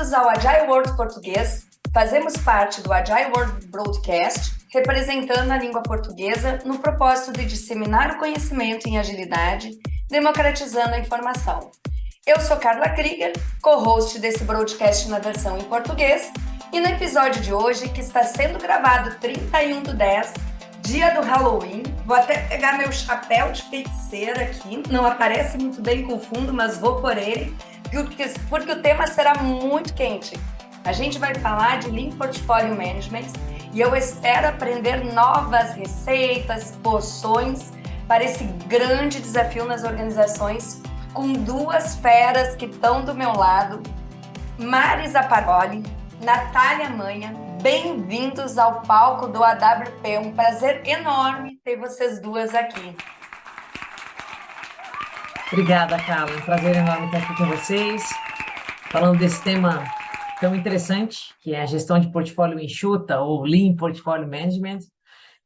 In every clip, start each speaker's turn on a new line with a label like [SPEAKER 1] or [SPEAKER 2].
[SPEAKER 1] Bem-vindos ao Agile World Português. Fazemos parte do Agile World Broadcast, representando a língua portuguesa no propósito de disseminar o conhecimento em agilidade, democratizando a informação. Eu sou Carla Krieger, co-host desse broadcast na versão em português, e no episódio de hoje, que está sendo gravado 31/10, dia do Halloween, vou até pegar meu chapéu de feiticeira aqui, não aparece muito bem com o fundo, mas vou por ele, porque o tema será muito quente. A gente vai falar de Lean Portfolio Management e eu espero aprender novas receitas, poções para esse grande desafio nas organizações, com duas feras que estão do meu lado, Mari Zaparoli, Natália Manha. Bem-vindos ao palco do AWP, um prazer enorme ter vocês duas aqui.
[SPEAKER 2] Obrigada, Carla. Um prazer enorme estar aqui com vocês, falando desse tema tão interessante, que é a gestão de portfólio enxuta, ou Lean Portfolio Management.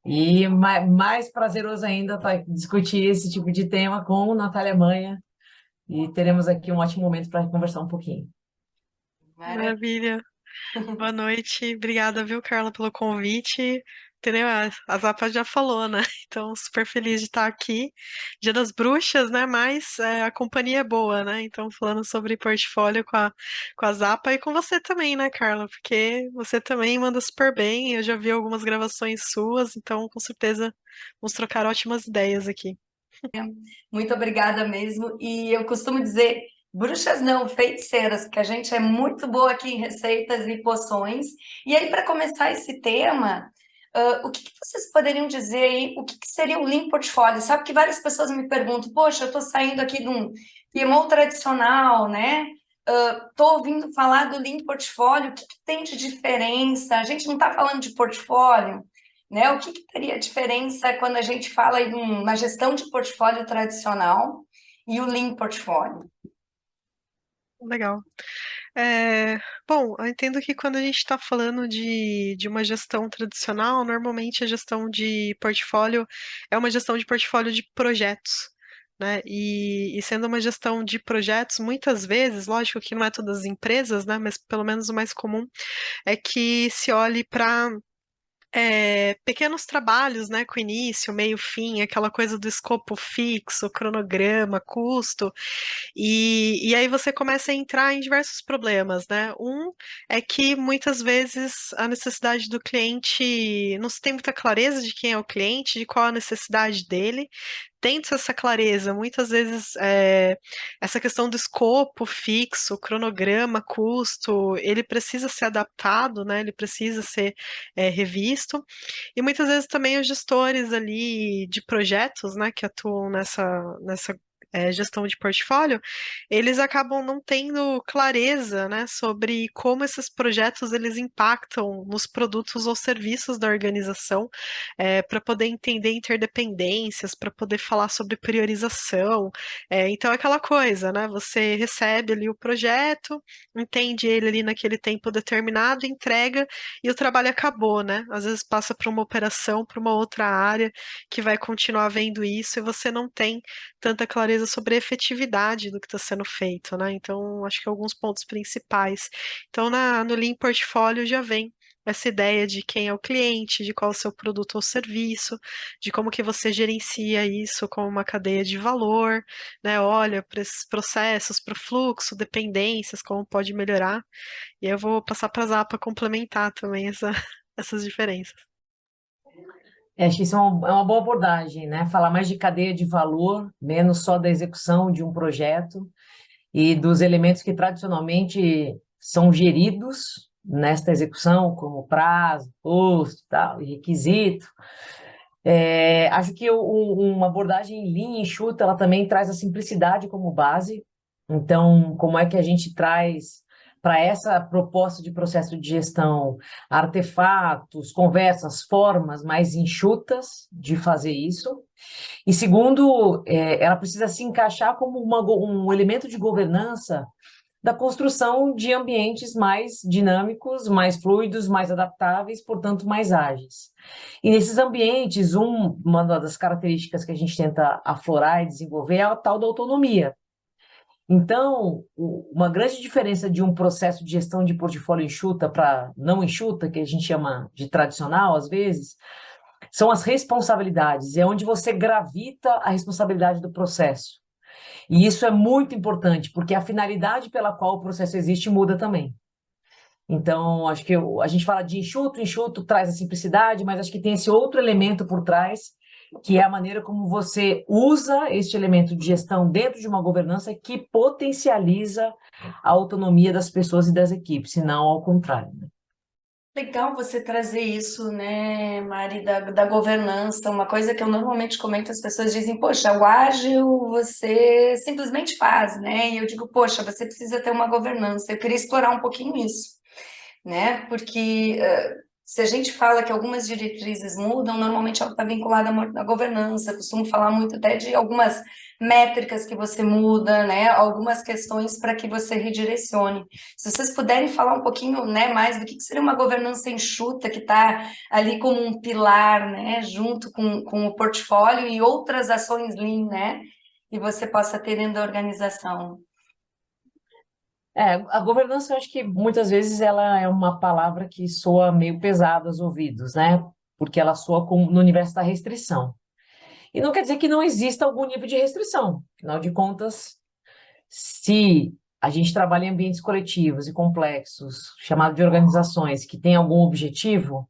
[SPEAKER 2] E mais prazeroso ainda discutir esse tipo de tema com Natália Manha, e teremos aqui um ótimo momento para conversar um pouquinho.
[SPEAKER 3] Maravilha. Boa noite. Obrigada, viu, Carla, pelo convite. Entendeu? A Zapa já falou, né? Então, super feliz de estar aqui. Dia das Bruxas, né? Mas a companhia é boa, né? Então, falando sobre portfólio com a Zapa e com você também, né, Carla? Porque você também manda super bem. Eu já vi algumas gravações suas, então, com certeza, vamos trocar ótimas ideias aqui.
[SPEAKER 1] Muito obrigada mesmo. E eu costumo dizer, bruxas não, feiticeiras, porque a gente é muito boa aqui em receitas e poções. E aí, para começar esse tema, o que vocês poderiam dizer aí, o que seria o Lean Portfolio? Sabe que várias pessoas me perguntam, poxa, eu estou saindo aqui de um PMO tradicional, né? Estou ouvindo falar do Lean Portfolio, o que tem de diferença? A gente não está falando de portfólio, né? O que teria diferença quando a gente fala em uma gestão de portfólio tradicional e o Lean Portfólio?
[SPEAKER 3] Legal. Bom, eu entendo que quando a gente está falando de uma gestão tradicional, normalmente a gestão de portfólio é uma gestão de portfólio de projetos, né? E sendo uma gestão de projetos, muitas vezes, lógico que não é todas as empresas, né? Mas pelo menos o mais comum é que se olhe para pequenos trabalhos, né, com início, meio, fim, aquela coisa do escopo fixo, cronograma, custo, e aí você começa a entrar em diversos problemas, né? Um é que muitas vezes a necessidade do cliente não se tem muita clareza de quem é o cliente, de qual a necessidade dele. Tendo essa clareza, muitas vezes essa questão do escopo fixo, cronograma, custo, ele precisa ser adaptado, né? Ele precisa ser revisto. E muitas vezes também os gestores ali de projetos, né, que atuam nessa gestão de portfólio, eles acabam não tendo clareza, né, sobre como esses projetos eles impactam nos produtos ou serviços da organização, para poder entender interdependências, para poder falar sobre priorização. Então é aquela coisa, né? Você recebe ali o projeto, entende ele ali naquele tempo determinado, entrega e o trabalho acabou, né? Às vezes passa para uma operação, para uma outra área que vai continuar vendo isso e você não tem tanta clareza sobre a efetividade do que está sendo feito, né? Então, acho que alguns pontos principais. Então, no Lean Portfólio já vem essa ideia de quem é o cliente, de qual é o seu produto ou serviço, de como que você gerencia isso como uma cadeia de valor, né? Olha para esses processos, para o fluxo, dependências, como pode melhorar. E eu vou passar para a Zapa complementar também essas diferenças.
[SPEAKER 2] Acho que isso é uma boa abordagem, né? Falar mais de cadeia de valor, menos só da execução de um projeto e dos elementos que tradicionalmente são geridos nesta execução, como prazo, custo, tal, e requisito. Acho que uma abordagem lean e enxuta, ela também traz a simplicidade como base. Então, como é que a gente traz para essa proposta de processo de gestão artefatos, conversas, formas mais enxutas de fazer isso? E segundo, ela precisa se encaixar como um elemento de governança da construção de ambientes mais dinâmicos, mais fluidos, mais adaptáveis, portanto, mais ágeis. E nesses ambientes, uma das características que a gente tenta aflorar e desenvolver é a tal da autonomia. Então, uma grande diferença de um processo de gestão de portfólio enxuta para não enxuta, que a gente chama de tradicional às vezes, são as responsabilidades, é onde você gravita a responsabilidade do processo. E isso é muito importante, porque a finalidade pela qual o processo existe muda também. Então, acho que a gente fala de enxuto, enxuto traz a simplicidade, mas acho que tem esse outro elemento por trás, que é a maneira como você usa este elemento de gestão dentro de uma governança que potencializa a autonomia das pessoas e das equipes, e não ao contrário, né?
[SPEAKER 1] Legal você trazer isso, né, Mari, da governança. Uma coisa que eu normalmente comento, as pessoas dizem, poxa, o ágil você simplesmente faz, né? E eu digo, poxa, você precisa ter uma governança. Eu queria explorar um pouquinho isso, né? Porque se a gente fala que algumas diretrizes mudam, normalmente ela está vinculada à governança. Eu costumo falar muito até de algumas métricas que você muda, né? Algumas questões para que você redirecione. Se vocês puderem falar um pouquinho, né, mais do que seria uma governança enxuta, que está ali como um pilar, né, junto com o portfólio e outras ações Lean, né? Que você possa ter dentro da organização.
[SPEAKER 2] A governança, eu acho que muitas vezes ela é uma palavra que soa meio pesada aos ouvidos, né? Porque ela soa no universo da restrição. E não quer dizer que não exista algum nível de restrição. Afinal de contas, se a gente trabalha em ambientes coletivos e complexos, chamado de organizações, que têm algum objetivo,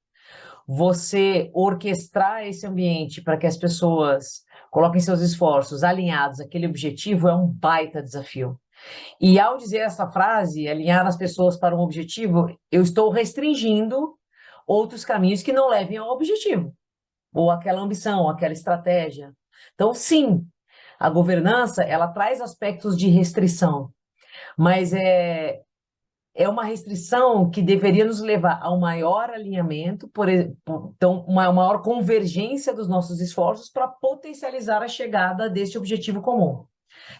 [SPEAKER 2] você orquestrar esse ambiente para que as pessoas coloquem seus esforços alinhados àquele objetivo é um baita desafio. E ao dizer essa frase, alinhar as pessoas para um objetivo, eu estou restringindo outros caminhos que não levem ao objetivo, ou aquela ambição, aquela estratégia. Então, sim, a governança, ela traz aspectos de restrição, mas é uma restrição que deveria nos levar a um maior alinhamento, então, uma maior convergência dos nossos esforços para potencializar a chegada deste objetivo comum.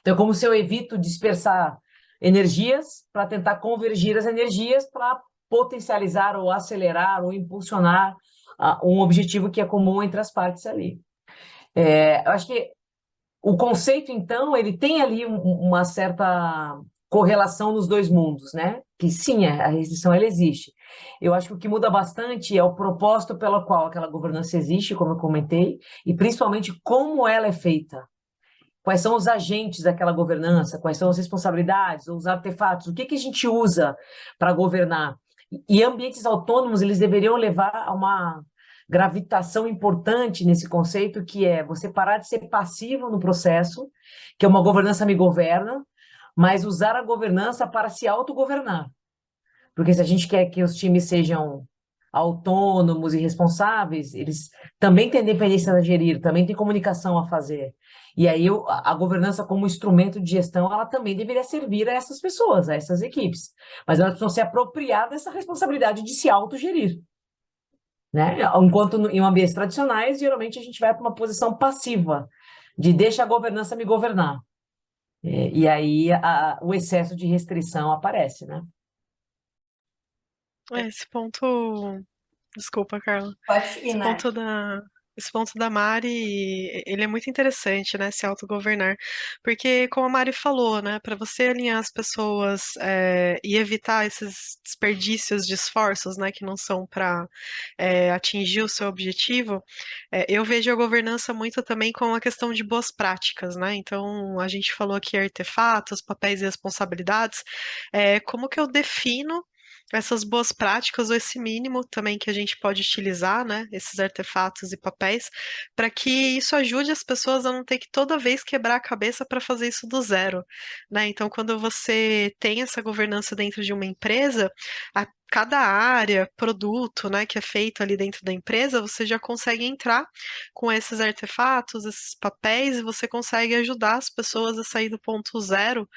[SPEAKER 2] Então, é como se eu evito dispersar energias para tentar convergir as energias para potencializar ou acelerar ou impulsionar um objetivo que é comum entre as partes ali. Eu acho que o conceito, então, ele tem ali uma certa correlação nos dois mundos, né? Que sim, a restrição ela existe. Eu acho que o que muda bastante é o propósito pelo qual aquela governança existe, como eu comentei, e principalmente como ela é feita. Quais são os agentes daquela governança? Quais são as responsabilidades, os artefatos? O que que a gente usa para governar? E ambientes autônomos, eles deveriam levar a uma gravitação importante nesse conceito, que é você parar de ser passivo no processo, que é uma governança me governa, mas usar a governança para se autogovernar. Porque se a gente quer que os times sejam autônomos e responsáveis, eles também têm dependência a gerir, também têm comunicação a fazer. E aí a governança como instrumento de gestão, ela também deveria servir a essas pessoas, a essas equipes. Mas elas precisam se apropriar dessa responsabilidade de se autogerir, né? Enquanto em ambientes tradicionais, geralmente a gente vai para uma posição passiva, de deixa a governança me governar. E aí o excesso de restrição aparece, né?
[SPEAKER 3] Esse ponto. Desculpa, Carla.
[SPEAKER 1] Pode seguir,
[SPEAKER 3] Esse
[SPEAKER 1] Nath.
[SPEAKER 3] ponto esse ponto da Mari, ele é muito interessante, né? Se autogovernar. Porque, como a Mari falou, né? Para você alinhar as pessoas e evitar esses desperdícios de esforços, né? Que não são para atingir o seu objetivo, eu vejo a governança muito também com a questão de boas práticas, né? Então, a gente falou aqui artefatos, papéis e responsabilidades. Como que eu defino essas boas práticas ou esse mínimo também que a gente pode utilizar, né, esses artefatos e papéis, para que isso ajude as pessoas a não ter que toda vez quebrar a cabeça para fazer isso do zero, né? Então, quando você tem essa governança dentro de uma empresa, cada área, produto, né, que é feito ali dentro da empresa, você já consegue entrar com esses artefatos, esses papéis, e você consegue ajudar as pessoas a sair do ponto zero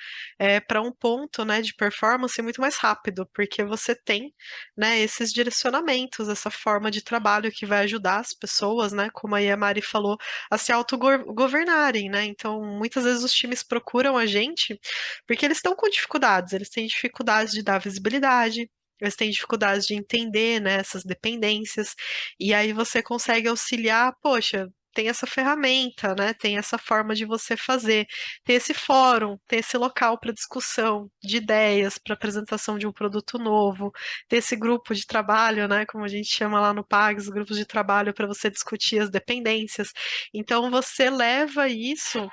[SPEAKER 3] para um ponto, né, de performance muito mais rápido, porque você tem, né, esses direcionamentos, essa forma de trabalho que vai ajudar as pessoas, né, como aí a Mari falou, a se autogovernarem, né? Então, muitas vezes os times procuram a gente porque eles estão com dificuldades, eles têm dificuldades de dar visibilidade, eles têm dificuldades de entender, né, essas dependências, e aí você consegue auxiliar, poxa, tem essa ferramenta, né? Tem essa forma de você fazer, ter esse fórum, ter esse local para discussão de ideias, para apresentação de um produto novo, ter esse grupo de trabalho, né? Como a gente chama lá no PAGS, grupos de trabalho para você discutir as dependências. Então você leva isso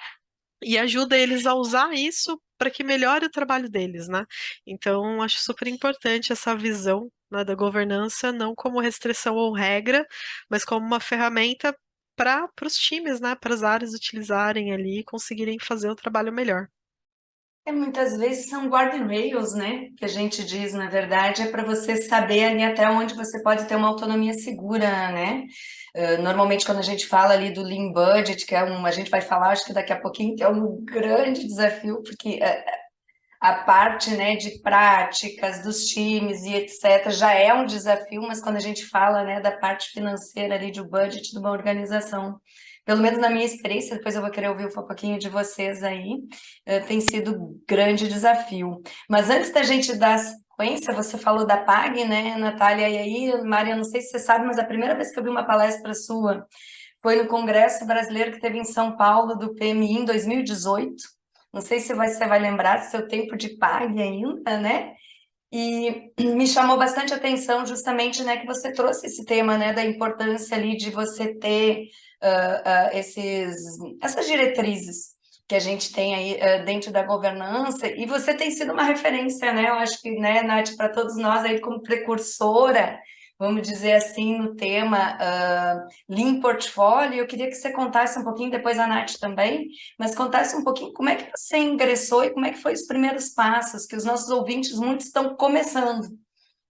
[SPEAKER 3] e ajuda eles a usar isso para que melhore o trabalho deles, né? Então, acho super importante essa visão, né, da governança, não como restrição ou regra, mas como uma ferramenta para os times, né, para as áreas utilizarem ali e conseguirem fazer o trabalho melhor.
[SPEAKER 1] Muitas vezes são guardrails, né? Que a gente diz, na verdade, é para você saber ali até onde você pode ter uma autonomia segura, né? Normalmente, quando a gente fala ali do Lean Budget, que é a gente vai falar, acho que daqui a pouquinho, que é um grande desafio, porque a parte, né, de práticas dos times e etc. já é um desafio, mas quando a gente fala, né, da parte financeira ali do budget de uma organização, pelo menos na minha experiência, depois eu vou querer ouvir um pouquinho de vocês aí, tem sido um grande desafio. Mas antes da gente dar sequência, você falou da PAG, né, Natália, e aí, Maria, não sei se você sabe, mas a primeira vez que eu vi uma palestra sua foi no Congresso Brasileiro que teve em São Paulo, do PMI, em 2018. Não sei se você vai lembrar do seu tempo de PAG ainda, né? E me chamou bastante atenção justamente, né, que você trouxe esse tema, né, da importância ali de você ter essas diretrizes que a gente tem aí dentro da governança, e você tem sido uma referência, né, eu acho que, né, Nath, para todos nós aí como precursora, vamos dizer assim, no tema Lean Portfólio. Eu queria que você contasse um pouquinho, depois a Nath também, mas contasse um pouquinho como é que você ingressou e como é que foi os primeiros passos, que os nossos ouvintes muitos estão começando,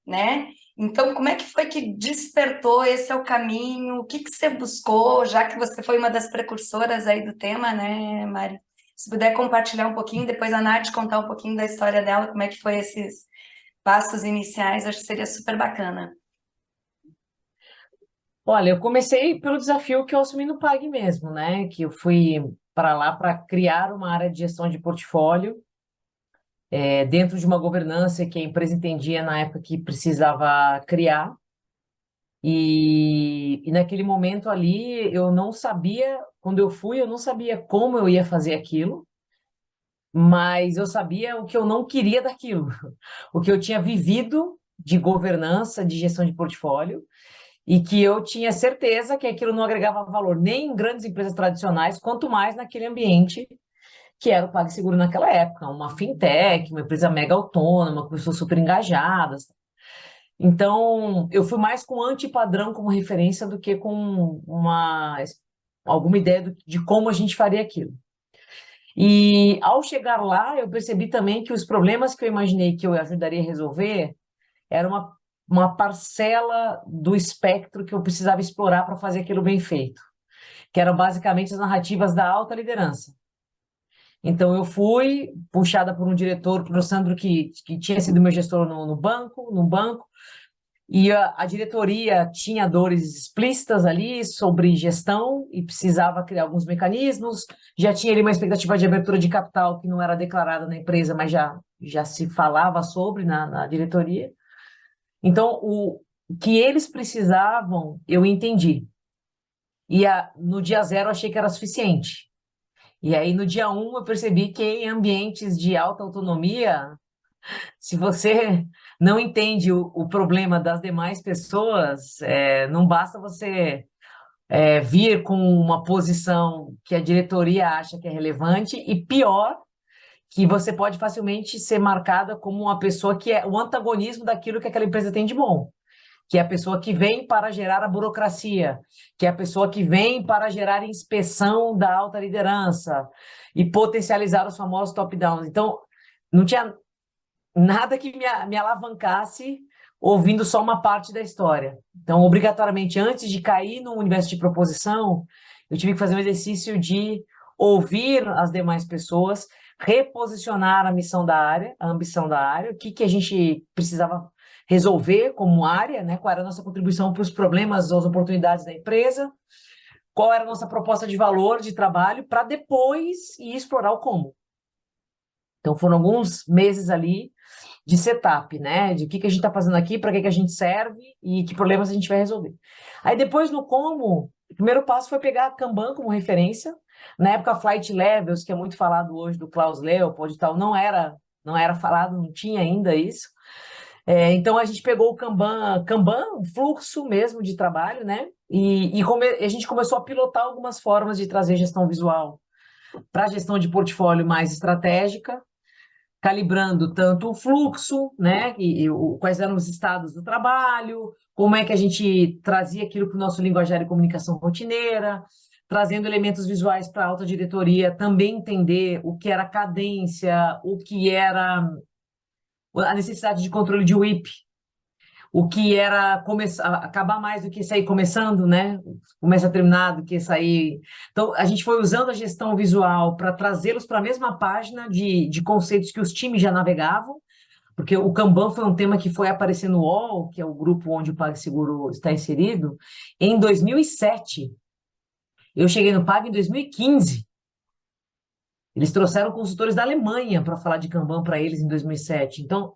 [SPEAKER 1] né? Então, como é que foi que despertou? Esse é o caminho? O que que você buscou, já que você foi uma das precursoras aí do tema, né, Mari? Se puder compartilhar um pouquinho, depois a Nath contar um pouquinho da história dela, como é que foi esses passos iniciais, acho que seria super bacana.
[SPEAKER 2] Olha, eu comecei pelo desafio que eu assumi no PAG mesmo, né? Que eu fui para lá para criar uma área de gestão de portfólio, dentro de uma governança que a empresa entendia na época que precisava criar. E naquele momento ali, eu não sabia, quando eu fui, eu não sabia como eu ia fazer aquilo, mas eu sabia o que eu não queria daquilo, o que eu tinha vivido de governança, de gestão de portfólio, e que eu tinha certeza que aquilo não agregava valor nem em grandes empresas tradicionais, quanto mais naquele ambiente que era o PagSeguro naquela época, uma fintech, uma empresa mega autônoma, com pessoas super engajadas. Então, eu fui mais com antipadrão como referência do que com alguma ideia de como a gente faria aquilo. E ao chegar lá, eu percebi também que os problemas que eu imaginei que eu ajudaria a resolver era uma parcela do espectro que eu precisava explorar para fazer aquilo bem feito, que eram basicamente as narrativas da alta liderança. Então, eu fui puxada por um diretor, por o Sandro, que tinha sido meu gestor no banco, e a diretoria tinha dores explícitas ali sobre gestão e precisava criar alguns mecanismos. Já tinha ali uma expectativa de abertura de capital que não era declarada na empresa, mas já se falava sobre na diretoria. Então, o que eles precisavam, eu entendi. E no dia zero, eu achei que era suficiente. E aí, no dia um, eu percebi que em ambientes de alta autonomia, se você não entende o problema das demais pessoas, não basta você vir com uma posição que a diretoria acha que é relevante, e pior, que você pode facilmente ser marcada como uma pessoa que é o antagonismo daquilo que aquela empresa tem de bom, que é a pessoa que vem para gerar a burocracia, que é a pessoa que vem para gerar inspeção da alta liderança e potencializar os famosos top-downs. Então, não tinha nada que me alavancasse ouvindo só uma parte da história. Então, obrigatoriamente, antes de cair no universo de proposição, eu tive que fazer um exercício de ouvir as demais pessoas, reposicionar a missão da área, a ambição da área, o que a gente precisava resolver como área, né? Qual era a nossa contribuição para os problemas, as oportunidades da empresa, qual era a nossa proposta de valor de trabalho, para depois ir explorar o como. Então, foram alguns meses ali de setup, né? De o que a gente está fazendo aqui, para que a gente serve e que problemas a gente vai resolver. Aí depois, no como, O primeiro passo foi pegar a Kanban como referência. Na época, Flight Levels, que é muito falado hoje do Klaus Leopold e tal, não era falado, não tinha ainda isso. Então a gente pegou o Kanban, o fluxo mesmo de trabalho, né? A gente começou a pilotar algumas formas de trazer gestão visual para a gestão de portfólio mais estratégica, calibrando tanto o fluxo, né? Quais eram os estados do trabalho, como é que a gente trazia aquilo para o nosso linguajar e comunicação rotineira, trazendo elementos visuais para a alta diretoria, também entender o que era cadência, o que era a necessidade de controle de WIP, o que era acabar mais do que sair começando, né? Começa a terminar do que sair. Então, a gente foi usando a gestão visual para trazê-los para a mesma página de conceitos que os times já navegavam, porque o Kanban foi um tema que foi aparecer no UOL, que é o grupo onde o PagSeguro está inserido, em 2007. Eu cheguei no Pag em 2015. Eles trouxeram consultores da Alemanha para falar de Kanban para eles em 2007. Então,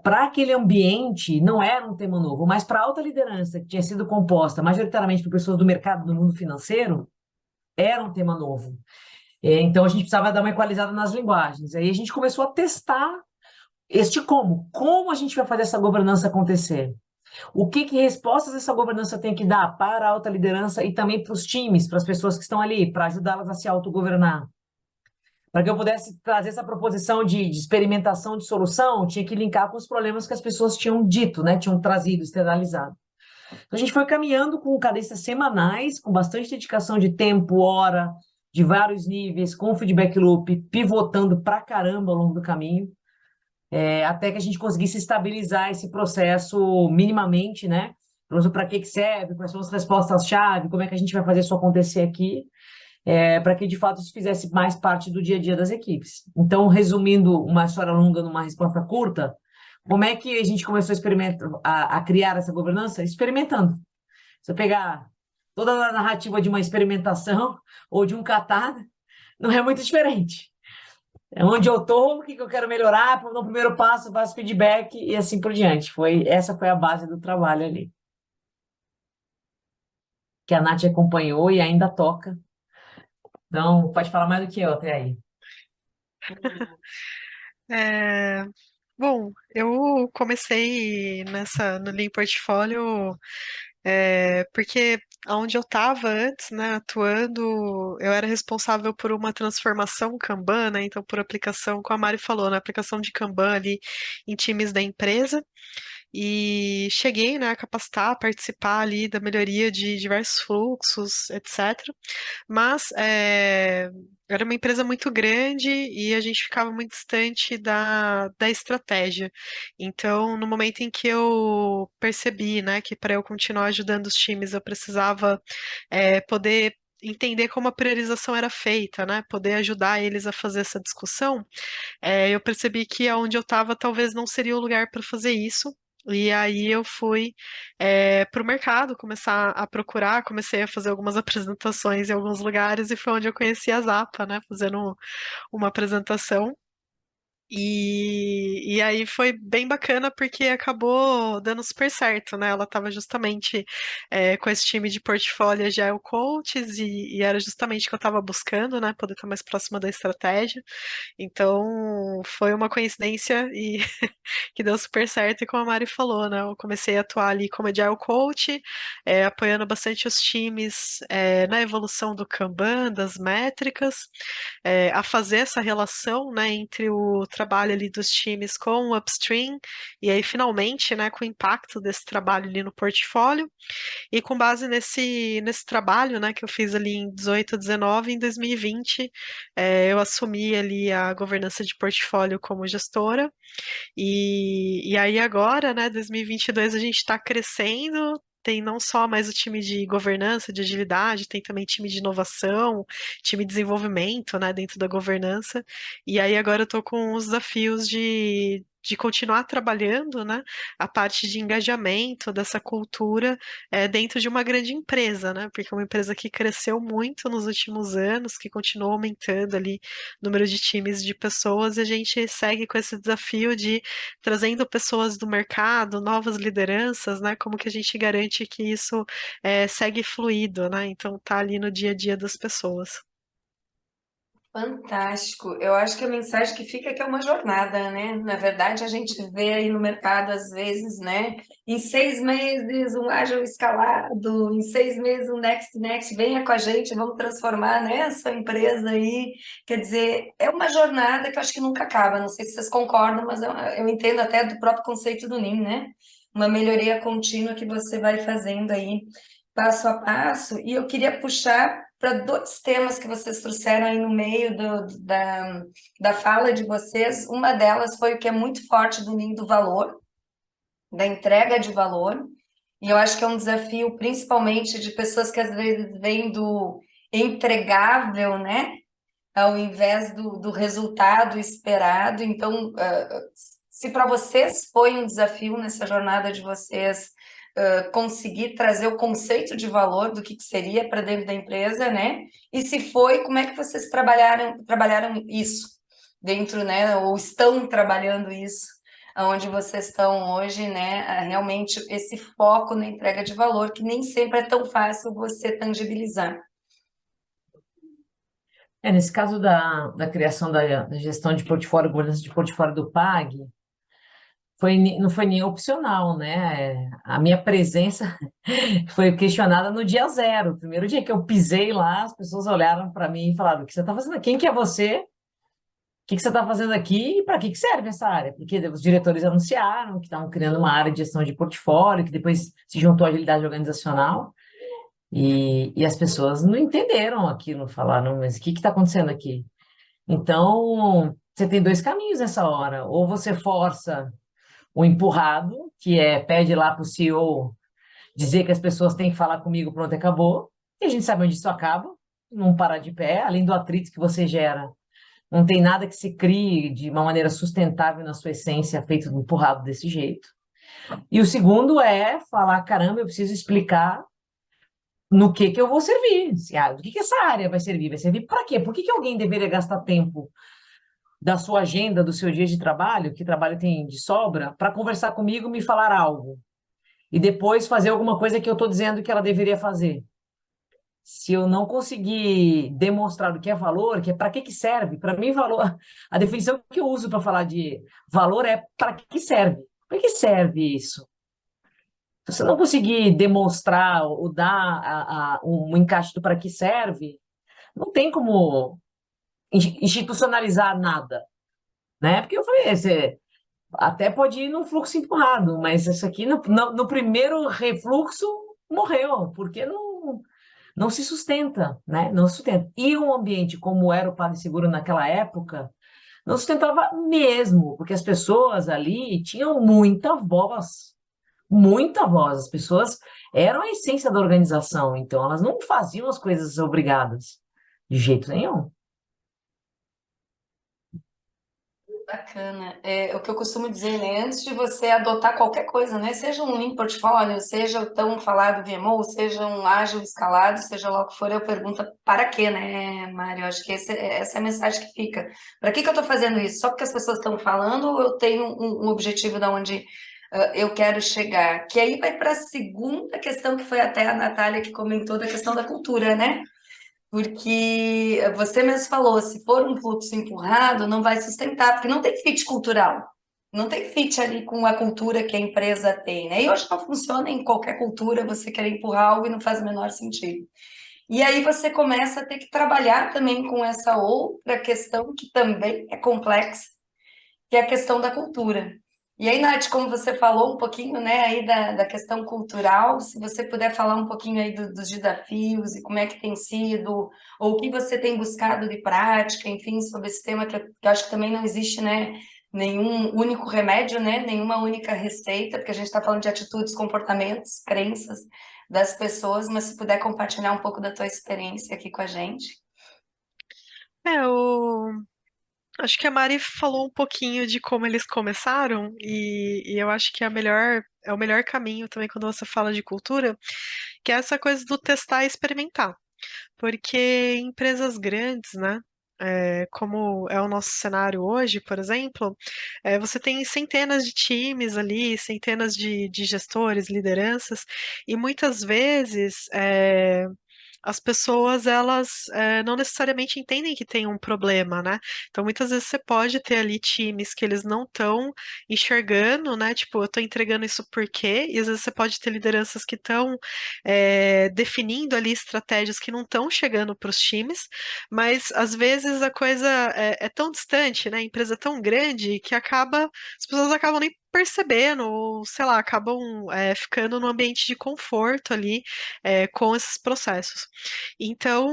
[SPEAKER 2] para aquele ambiente, não era um tema novo, mas para a alta liderança, que tinha sido composta majoritariamente por pessoas do mercado do mundo financeiro, era um tema novo. Então, a gente precisava dar uma equalizada nas linguagens. Aí a gente começou a testar como a gente vai fazer essa governança acontecer. O que respostas essa governança tem que dar para a alta liderança e também para os times, para as pessoas que estão ali, para ajudá-las a se autogovernar. Para que eu pudesse trazer essa proposição de experimentação de solução, tinha que linkar com os problemas que as pessoas tinham dito, né? Tinham trazido, externalizado. Então, a gente foi caminhando com cadências semanais, com bastante dedicação de tempo, hora, de vários níveis, com feedback loop, pivotando pra caramba ao longo do caminho, até que a gente conseguisse estabilizar esse processo minimamente, né? Para que serve, quais são as respostas-chave, como é que a gente vai fazer isso acontecer aqui, para que de fato isso fizesse mais parte do dia a dia das equipes. Então, resumindo uma história longa numa resposta curta, como é que a gente começou a criar essa governança? Experimentando. Se eu pegar toda a narrativa de uma experimentação ou de um catar, não é muito diferente. É onde eu estou, o que eu quero melhorar, no primeiro passo, faço feedback e assim por diante. Essa foi a base do trabalho ali. Que a Nath acompanhou e ainda toca. Então, pode falar mais do que eu até aí.
[SPEAKER 3] É, bom, eu comecei no Lean Portfólio porque onde eu estava antes, né, atuando, eu era responsável por uma transformação Kanban, né, então por aplicação, como a Mari falou, na aplicação de Kanban ali em times da empresa. E cheguei, né, a capacitar, a participar ali da melhoria de diversos fluxos, etc. Mas era uma empresa muito grande e a gente ficava muito distante da estratégia. Então, no momento em que eu percebi, né, que para eu continuar ajudando os times, eu precisava poder entender como a priorização era feita, né, poder ajudar eles a fazer essa discussão, eu percebi que aonde eu estava talvez não seria o lugar para fazer isso. E aí eu fui para o mercado começar a procurar, comecei a fazer algumas apresentações em alguns lugares e foi onde eu conheci a Zapa, né? Fazendo uma apresentação. E aí foi bem bacana porque acabou dando super certo, né? Ela estava justamente com esse time de portfólio Agile Coaches e era justamente o que eu estava buscando, né? Poder estar mais próxima da estratégia. Então foi uma coincidência e que deu super certo, e como a Mari falou, né? Eu comecei a atuar ali como Agile Coach, apoiando bastante os times na evolução do Kanban, das métricas, a fazer essa relação, né, entre o trabalho ali dos times com o upstream, e aí finalmente, né, com o impacto desse trabalho ali no portfólio, e com base nesse trabalho, né, que eu fiz ali em 18, 19, em 2020, eu assumi ali a governança de portfólio como gestora, e aí agora, né, 2022 a gente está crescendo, tem não só mais o time de governança, de agilidade, tem também time de inovação, time de desenvolvimento, né, dentro da governança. E aí agora eu tô com os desafios de continuar trabalhando, né, a parte de engajamento dessa cultura dentro de uma grande empresa, né, porque é uma empresa que cresceu muito nos últimos anos, que continuou aumentando ali o número de times de pessoas, e a gente segue com esse desafio de trazendo pessoas do mercado, novas lideranças, né, como que a gente garante que isso segue fluido, né, então tá ali no dia a dia das pessoas.
[SPEAKER 1] Fantástico. Eu acho que a mensagem que fica é que é uma jornada, né? Na verdade, a gente vê aí no mercado, às vezes, né? Em 6 meses, um ágil escalado, em 6 meses, um next, venha com a gente, vamos transformar, né, a sua empresa aí. Quer dizer, é uma jornada que eu acho que nunca acaba. Não sei se vocês concordam, mas eu entendo até do próprio conceito do Lean, né? Uma melhoria contínua que você vai fazendo aí, passo a passo. E eu queria puxar para 2 temas que vocês trouxeram aí no meio da fala de vocês. Uma delas foi o que é muito forte do Lean do valor, da entrega de valor, e eu acho que é um desafio principalmente de pessoas que às vezes vêm do entregável, né? Ao invés do resultado esperado. Então, se para vocês foi um desafio nessa jornada de vocês conseguir trazer o conceito de valor do que seria para dentro da empresa, né? E se foi, como é que vocês trabalharam isso dentro, né? Ou estão trabalhando isso, onde vocês estão hoje, né? Realmente esse foco na entrega de valor, que nem sempre é tão fácil você tangibilizar.
[SPEAKER 2] Nesse caso da criação da gestão de portfólio, governança de portfólio do PAG, não foi nem opcional, né? A minha presença foi questionada no dia zero. O primeiro dia que eu pisei lá, as pessoas olharam para mim e falaram: o que você está fazendo aqui? Quem que é você? O que que você está fazendo aqui e para que que serve essa área? Porque os diretores anunciaram que estavam criando uma área de gestão de portfólio, que depois se juntou à agilidade organizacional, e as pessoas não entenderam aquilo, falaram: mas o que está acontecendo aqui? Então, você tem 2 caminhos nessa hora. Ou você força o empurrado, que é pede lá para o CEO dizer que as pessoas têm que falar comigo, pronto, acabou. E a gente sabe onde isso acaba, não parar de pé, além do atrito que você gera. Não tem nada que se crie de uma maneira sustentável na sua essência, feito empurrado desse jeito. E o segundo é falar: caramba, eu preciso explicar no que eu vou servir. Do que essa área vai servir? Vai servir para quê? Por que alguém deveria gastar tempo da sua agenda, do seu dia de trabalho, que trabalho tem de sobra, para conversar comigo, me falar algo, e depois fazer alguma coisa que eu estou dizendo que ela deveria fazer? Se eu não conseguir demonstrar o que é valor, que é para que serve, para mim, valor, a definição que eu uso para falar de valor é para que serve. Para que serve isso? Se você não conseguir demonstrar ou dar um encaixe do para que serve, não tem como institucionalizar nada, né? Porque eu falei: você até pode ir num fluxo empurrado, mas isso aqui no primeiro refluxo morreu, porque não se sustenta, né? Não se sustenta. E um ambiente como era o PagSeguro naquela época, não sustentava mesmo, porque as pessoas ali tinham muita voz, muita voz. As pessoas eram a essência da organização, então elas não faziam as coisas obrigadas, de jeito nenhum.
[SPEAKER 1] Bacana. É o que eu costumo dizer, né? Antes de você adotar qualquer coisa, né? Seja um Lean Portfólio, seja o tão falado VMO, seja um ágil escalado, seja lá o que for, eu pergunto para quê, né, Mário? Acho que essa é a mensagem que fica. Para que eu estou fazendo isso? Só porque as pessoas estão falando ou eu tenho um objetivo da onde eu quero chegar? Que aí vai para a segunda questão, que foi até a Natália que comentou, da questão da cultura, né? Porque você mesmo falou, se for um fluxo empurrado, não vai sustentar, porque não tem fit cultural, não tem fit ali com a cultura que a empresa tem, né? E hoje não funciona em qualquer cultura você querer empurrar algo e não faz o menor sentido. E aí você começa a ter que trabalhar também com essa outra questão que também é complexa, que é a questão da cultura. E aí, Nath, como você falou um pouquinho, né, aí da questão cultural, se você puder falar um pouquinho aí dos desafios e como é que tem sido, ou o que você tem buscado de prática, enfim, sobre esse tema que eu acho que também não existe, né, nenhum único remédio, né, nenhuma única receita, porque a gente está falando de atitudes, comportamentos, crenças das pessoas, mas se puder compartilhar um pouco da tua experiência aqui com a gente.
[SPEAKER 3] É, o Acho que a Mari falou um pouquinho de como eles começaram, e eu acho que é o melhor caminho também quando você fala de cultura, que é essa coisa do testar e experimentar. Porque empresas grandes, né? Como é o nosso cenário hoje, por exemplo, você tem centenas de times ali, centenas de gestores, lideranças, e muitas vezes as pessoas elas não necessariamente entendem que tem um problema, né? Então muitas vezes você pode ter ali times que eles não estão enxergando, né? Tipo, eu estou entregando isso por quê? E às vezes você pode ter lideranças que estão definindo ali estratégias que não estão chegando para os times, mas às vezes a coisa é tão distante, né? A empresa é tão grande que as pessoas acabam nem percebendo, ou sei lá, acabam ficando num ambiente de conforto ali com esses processos. Então,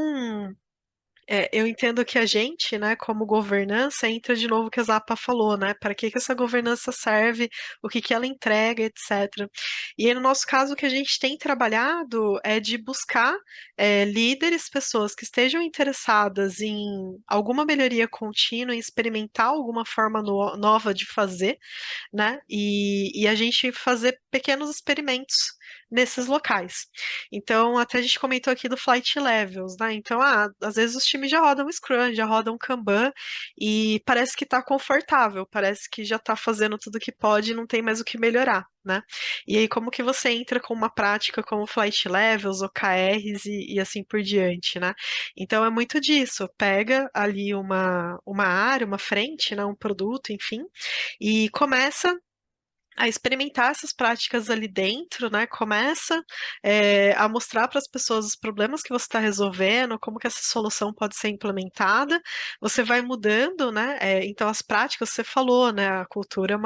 [SPEAKER 3] eu entendo que a gente, né, como governança, entra de novo o que a Zapa falou, né? Para que essa governança serve, o que ela entrega, etc. E aí, no nosso caso, o que a gente tem trabalhado é de buscar líderes, pessoas que estejam interessadas em alguma melhoria contínua, em experimentar alguma forma nova de fazer, né? E a gente fazer pequenos experimentos nesses locais. Então, até a gente comentou aqui do Flight Levels, né? Então, às vezes os times já rodam Scrum, já rodam Kanban, e parece que está confortável, parece que já está fazendo tudo que pode e não tem mais o que melhorar, né? E aí, como que você entra com uma prática como Flight Levels, OKRs e assim por diante, né? Então, é muito disso. Pega ali uma área, uma frente, né? Um produto, enfim, e começa a experimentar essas práticas ali dentro, né? Começa a mostrar para as pessoas os problemas que você está resolvendo, como que essa solução pode ser implementada. Você vai mudando, né? Então as práticas você falou, né? A cultura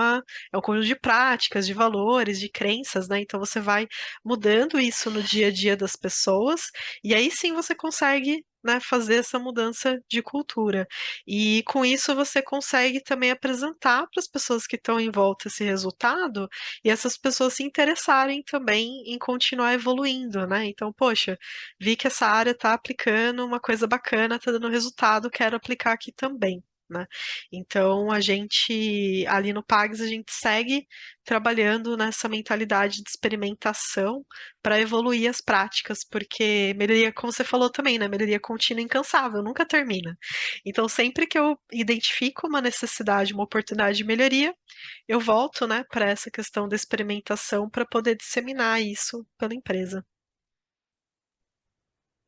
[SPEAKER 3] é um conjunto de práticas, de valores, de crenças, né? Então você vai mudando isso no dia a dia das pessoas e aí sim você consegue, né, fazer essa mudança de cultura. E com isso você consegue também apresentar para as pessoas que estão em volta esse resultado e essas pessoas se interessarem também em continuar evoluindo, né? Então, poxa, vi que essa área está aplicando uma coisa bacana, está dando resultado, quero aplicar aqui também. Né? Então, a gente, ali no Pags, a gente segue trabalhando nessa mentalidade de experimentação para evoluir as práticas, porque melhoria, como você falou também, né? Melhoria contínua e incansável, nunca termina. Então, sempre que eu identifico uma necessidade, uma oportunidade de melhoria, eu volto, né, para essa questão da experimentação para poder disseminar isso pela empresa.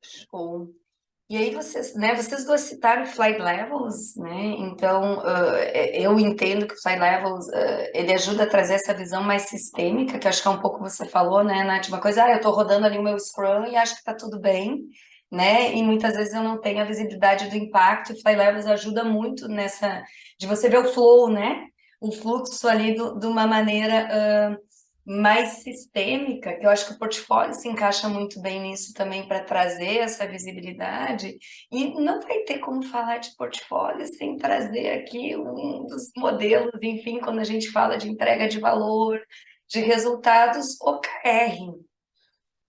[SPEAKER 1] Show. E aí vocês, né, vocês dois citaram Flight Levels, né? Então, eu entendo que o Flight Levels, ele ajuda a trazer essa visão mais sistêmica, que acho que é um pouco que você falou, né, Nath? Uma coisa, eu estou rodando ali o meu Scrum e acho que está tudo bem, né? E muitas vezes eu não tenho a visibilidade do impacto. O Flight Levels ajuda muito nessa, de você ver o flow, né? O fluxo ali de uma maneira mais sistêmica, que eu acho que o portfólio se encaixa muito bem nisso também para trazer essa visibilidade, e não vai ter como falar de portfólio sem trazer aqui um dos modelos, enfim, quando a gente fala de entrega de valor, de resultados, OKR.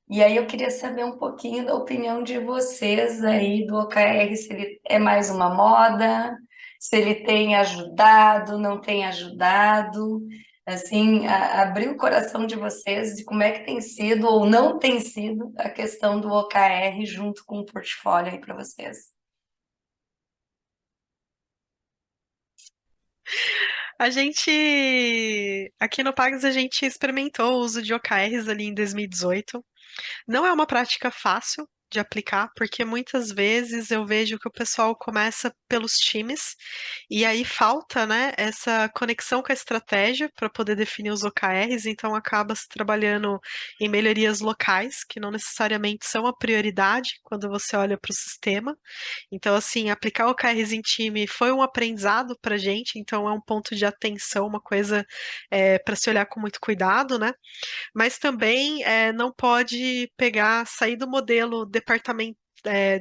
[SPEAKER 1] E aí eu queria saber um pouquinho da opinião de vocês aí do OKR, se ele é mais uma moda, se ele tem ajudado, não tem ajudado, assim, abrir o coração de vocês de como é que tem sido ou não tem sido a questão do OKR junto com o portfólio aí para vocês.
[SPEAKER 3] A gente, aqui no Pags, a gente experimentou o uso de OKRs ali em 2018. Não é uma prática fácil de aplicar, porque muitas vezes eu vejo que o pessoal começa pelos times e aí falta, né, essa conexão com a estratégia para poder definir os OKRs, então acaba se trabalhando em melhorias locais, que não necessariamente são a prioridade quando você olha para o sistema. Então, assim, aplicar OKRs em time foi um aprendizado para gente, então é um ponto de atenção, uma coisa para se olhar com muito cuidado, né? Mas também não pode pegar, sair do modelo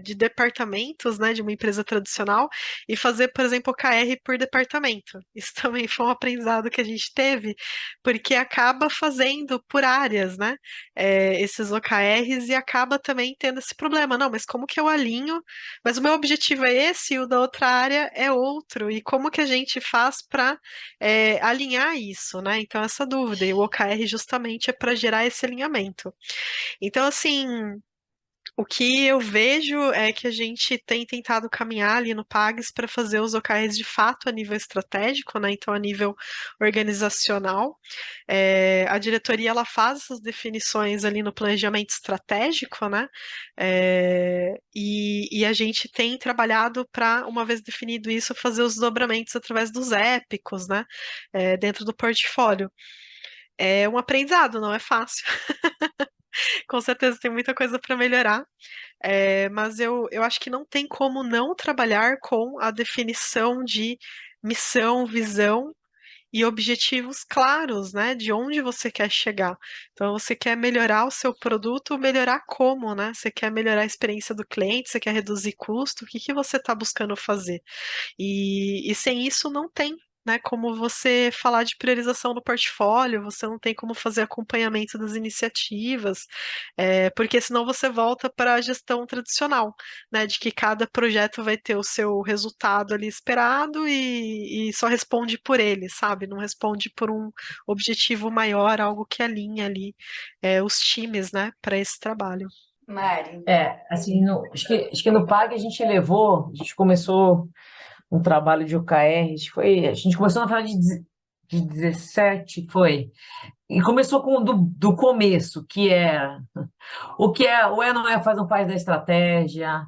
[SPEAKER 3] de departamentos, né, de uma empresa tradicional e fazer, por exemplo, OKR por departamento. Isso também foi um aprendizado que a gente teve, porque acaba fazendo por áreas, né, esses OKRs e acaba também tendo esse problema. Não, mas como que eu alinho? Mas o meu objetivo é esse e o da outra área é outro. E como que a gente faz para alinhar isso, né? Então, essa dúvida. E o OKR justamente é para gerar esse alinhamento. Então, assim, o que eu vejo é que a gente tem tentado caminhar ali no Pags para fazer os OKRs de fato a nível estratégico, né? Então, a nível organizacional. A diretoria ela faz essas definições ali no planejamento estratégico, né? E a gente tem trabalhado para, uma vez definido isso, fazer os dobramentos através dos épicos, né? Dentro do portfólio. É um aprendizado, não é fácil. Com certeza tem muita coisa para melhorar. Mas eu acho que não tem como não trabalhar com a definição de missão, visão e objetivos claros, né? De onde você quer chegar. Então, você quer melhorar o seu produto, melhorar como, né? Você quer melhorar a experiência do cliente, você quer reduzir custo, o que que você está buscando fazer? E sem isso não tem. Né, como você falar de priorização do portfólio, você não tem como fazer acompanhamento das iniciativas, porque senão você volta para a gestão tradicional, né, de que cada projeto vai ter o seu resultado ali esperado e só responde por ele, sabe? Não responde por um objetivo maior, algo que alinha ali os times, né, para esse trabalho.
[SPEAKER 1] Mari.
[SPEAKER 2] Assim, acho que no PAG a gente começou um trabalho de OKR, a gente começou na final de 17, foi. E começou do começo, que é ou não é faz parte da estratégia,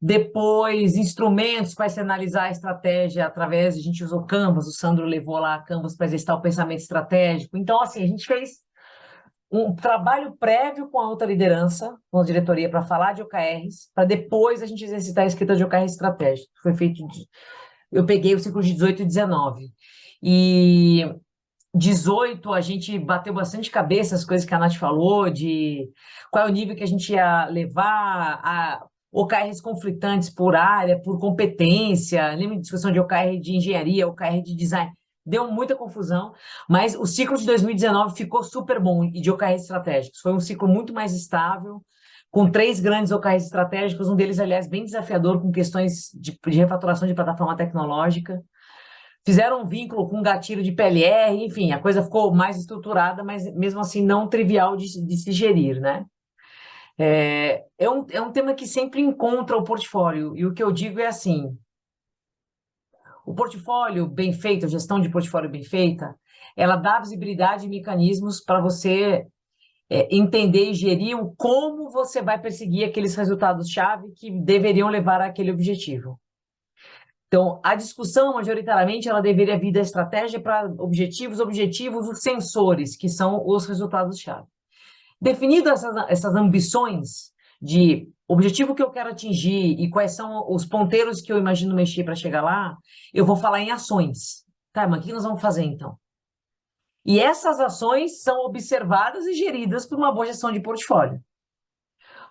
[SPEAKER 2] depois instrumentos para se analisar a estratégia através, a gente usou Canvas, o Sandro levou lá Canvas para exercitar o pensamento estratégico. Então, assim, a gente fez um trabalho prévio com a alta liderança, com a diretoria, para falar de OKRs, para depois a gente exercitar a escrita de OKR estratégico. Eu peguei o ciclo de 18 e 19. E 18 a gente bateu bastante cabeça as coisas que a Nath falou, de qual é o nível que a gente ia levar, a OKRs conflitantes por área, por competência, lembra de discussão de OKR de engenharia, OKR de design, deu muita confusão, mas o ciclo de 2019 ficou super bom, e de OKRs estratégicos, foi um ciclo muito mais estável, com 3 grandes OKRs estratégicos, um deles, aliás, bem desafiador, com questões de refatoração de plataforma tecnológica, fizeram um vínculo com um gatilho de PLR, enfim, a coisa ficou mais estruturada, mas mesmo assim não trivial de se gerir, né? É um tema que sempre encontra o portfólio, e o que eu digo é assim, o portfólio bem feito, a gestão de portfólio bem feita, ela dá visibilidade e mecanismos para você entender e gerir o como você vai perseguir aqueles resultados-chave que deveriam levar àquele objetivo. Então, a discussão, majoritariamente, ela deveria vir da estratégia para objetivos, os sensores, que são os resultados-chave. Definido essas ambições de objetivo que eu quero atingir e quais são os ponteiros que eu imagino mexer para chegar lá, eu vou falar em ações. Tá, mas o que nós vamos fazer, então? E essas ações são observadas e geridas por uma boa gestão de portfólio.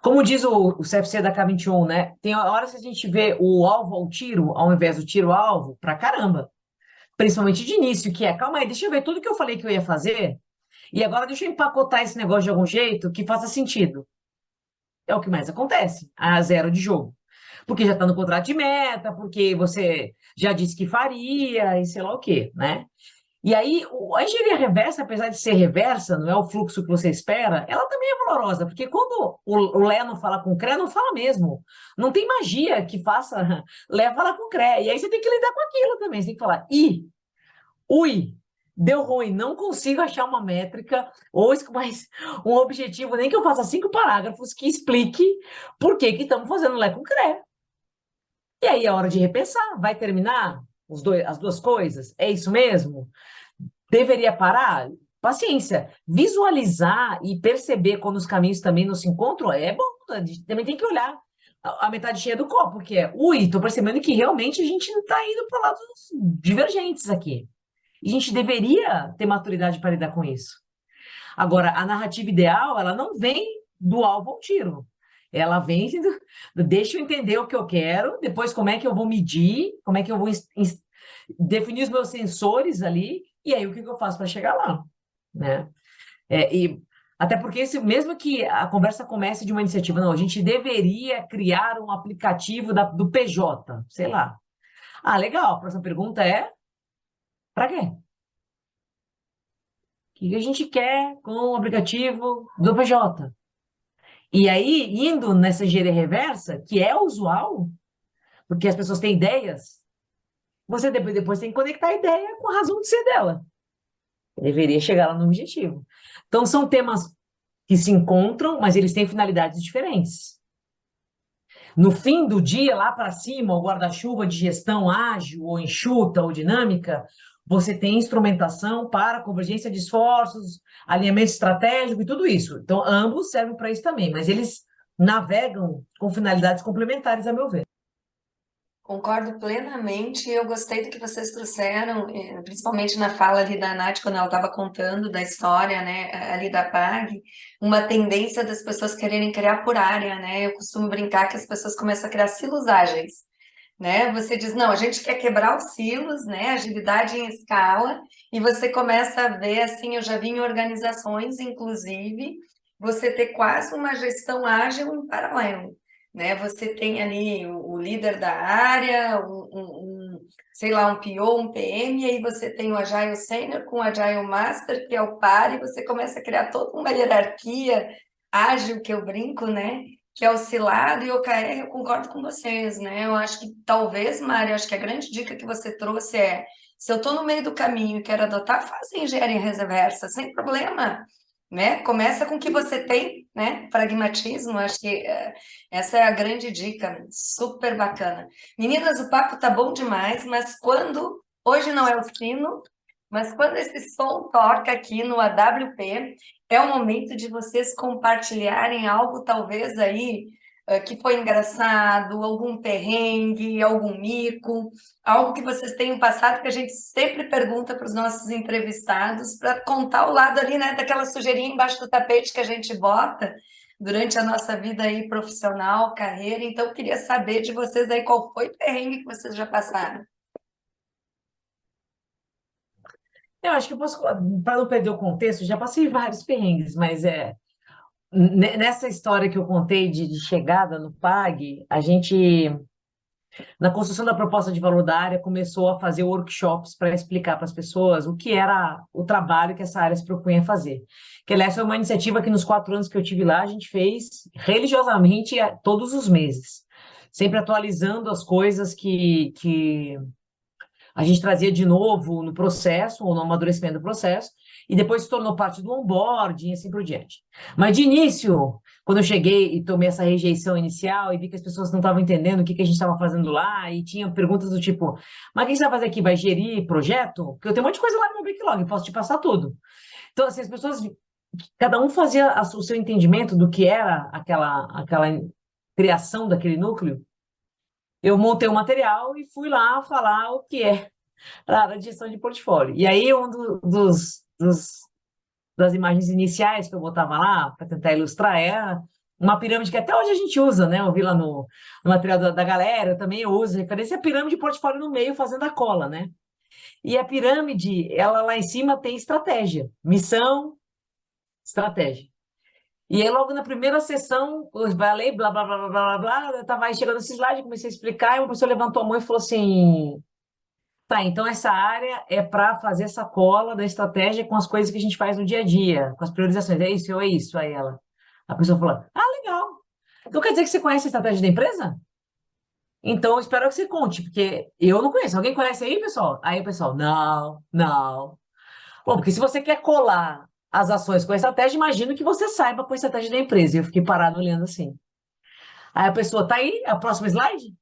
[SPEAKER 2] Como diz o CFC da K21, né? Tem horas que a gente vê o alvo ao tiro, ao invés do tiro ao alvo, pra caramba. Principalmente de início, que calma aí, deixa eu ver tudo que eu falei que eu ia fazer, e agora deixa eu empacotar esse negócio de algum jeito que faça sentido. É o que mais acontece, a zero de jogo. Porque já está no contrato de meta, porque você já disse que faria, e sei lá o quê, né? E aí, a engenharia reversa, apesar de ser reversa, não é o fluxo que você espera, ela também é valorosa, porque quando o Lé não fala com o CRE, não fala mesmo. Não tem magia que faça Lé falar com o CRE. E aí você tem que lidar com aquilo também. Você tem que falar, ui, deu ruim, não consigo achar uma métrica ou mais um objetivo, nem que eu faça 5 parágrafos que explique por que estamos fazendo Lé com CRE. E aí é hora de repensar. Vai terminar as duas coisas? É isso mesmo? Deveria parar? Paciência. Visualizar e perceber quando os caminhos também não se encontram é bom. A gente também tem que olhar a metade cheia do copo, que estou percebendo que realmente a gente não está indo para lados divergentes aqui. E a gente deveria ter maturidade para lidar com isso. Agora, a narrativa ideal, ela não vem do alvo ao tiro. Ela vem, deixa eu entender o que eu quero, depois como é que eu vou medir, como é que eu vou definir os meus sensores ali, e aí o que que eu faço para chegar lá, né? E até porque mesmo que a conversa comece de uma iniciativa, não, a gente deveria criar um aplicativo do PJ, sei lá. Ah, legal, a próxima pergunta é, para quê? O que que a gente quer com o aplicativo do PJ? E aí, indo nessa engenharia reversa, que é usual, porque as pessoas têm ideias, você depois tem que conectar a ideia com a razão de ser dela. Deveria chegar lá no objetivo. Então, são temas que se encontram, mas eles têm finalidades diferentes. No fim do dia, lá para cima, o guarda-chuva de gestão ágil, ou enxuta, ou dinâmica, você tem instrumentação para convergência de esforços, alinhamento estratégico e tudo isso. Então, ambos servem para isso também, mas eles navegam com finalidades complementares, a meu ver.
[SPEAKER 1] Concordo plenamente. Eu gostei do que vocês trouxeram, principalmente na fala ali da Nath, quando ela estava contando da história, né, ali da PAG, uma tendência das pessoas quererem criar por área, né? Eu costumo brincar que as pessoas começam a criar silos ágeis, né? Você diz, não, a gente quer quebrar os silos, né? Agilidade em escala, e você começa a ver, assim, eu já vi em organizações, inclusive, você ter quase uma gestão ágil em paralelo, né? Você tem ali o líder da área, sei lá, um PO, um PM, e aí você tem o Agile Senior com o Agile Master, que é o par, e você começa a criar toda uma hierarquia ágil, que eu brinco, né? Que é oscilado, e OKR, eu concordo com vocês, né? Eu acho que talvez, Mário, acho que a grande dica que você trouxe é, se eu estou no meio do caminho e quero adotar, faça engenharia reversa, sem problema, né? Começa com o que você tem, né? Pragmatismo, acho que essa é a grande dica, super bacana. Meninas, o papo tá bom demais, mas hoje não é o sino, mas quando esse som toca aqui no AWP, é o momento de vocês compartilharem algo, talvez aí, que foi engraçado, algum perrengue, algum mico, algo que vocês tenham passado, que a gente sempre pergunta para os nossos entrevistados, para contar o lado ali, né, daquela sujeirinha embaixo do tapete que a gente bota durante a nossa vida aí profissional, carreira. Então, eu queria saber de vocês aí qual foi o perrengue que vocês já passaram.
[SPEAKER 2] Eu acho que eu posso, para não perder o contexto, já passei vários perrengues, mas nessa história que eu contei de chegada no PAG, a gente, na construção da proposta de valor da área, começou a fazer workshops para explicar para as pessoas o que era o trabalho que essa área se propunha a fazer. Que, aliás, foi uma iniciativa que nos 4 anos que eu tive lá, a gente fez religiosamente todos os meses, sempre atualizando as coisas que a gente trazia de novo no processo, ou no amadurecimento do processo, e depois se tornou parte do onboarding e assim por diante. Mas de início, quando eu cheguei e tomei essa rejeição inicial e vi que as pessoas não estavam entendendo o que a gente estava fazendo lá, e tinha perguntas do tipo, mas o que você vai fazer aqui? Vai gerir projeto? Porque eu tenho um monte de coisa lá no meu backlog, posso te passar tudo. Então, assim, as pessoas, cada um fazia o seu entendimento do que era aquela criação daquele núcleo. Eu montei o material e fui lá falar o que é para a área de gestão de portfólio. E aí, das imagens iniciais que eu botava lá, para tentar ilustrar, é uma pirâmide que até hoje a gente usa, né? Eu vi lá no material da galera, eu também uso referência a pirâmide de portfólio no meio, fazendo a cola, né? E a pirâmide, ela lá em cima tem estratégia, missão, estratégia. E aí, logo na primeira sessão, eu falei, blá, blá, blá, blá, blá, blá, eu estava aí chegando nesse slide, comecei a explicar, e uma pessoa levantou a mão e falou assim, tá, então essa área é para fazer essa cola da estratégia com as coisas que a gente faz no dia a dia, com as priorizações, é isso ou é isso? Aí a pessoa falou, ah, legal, então quer dizer que você conhece a estratégia da empresa? Então, eu espero que você conte, porque eu não conheço. Alguém conhece aí, pessoal? Aí o pessoal, não, não. Bom, porque se você quer colar as ações com a estratégia, imagino que você saiba com a estratégia da empresa. E eu fiquei parado olhando assim. Aí a pessoa, tá aí? É o próximo slide?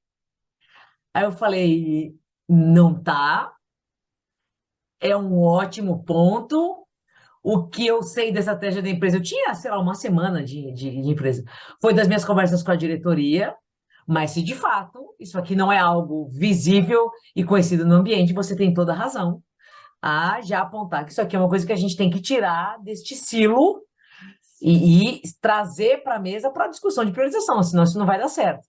[SPEAKER 2] Aí eu falei, não tá. É um ótimo ponto. O que eu sei da estratégia da empresa, eu tinha, sei lá, uma semana de empresa. Foi das minhas conversas com a diretoria, mas se de fato isso aqui não é algo visível e conhecido no ambiente, você tem toda a razão a já apontar que isso aqui é uma coisa que a gente tem que tirar deste silo e trazer para a mesa para discussão de priorização, senão isso não vai dar certo.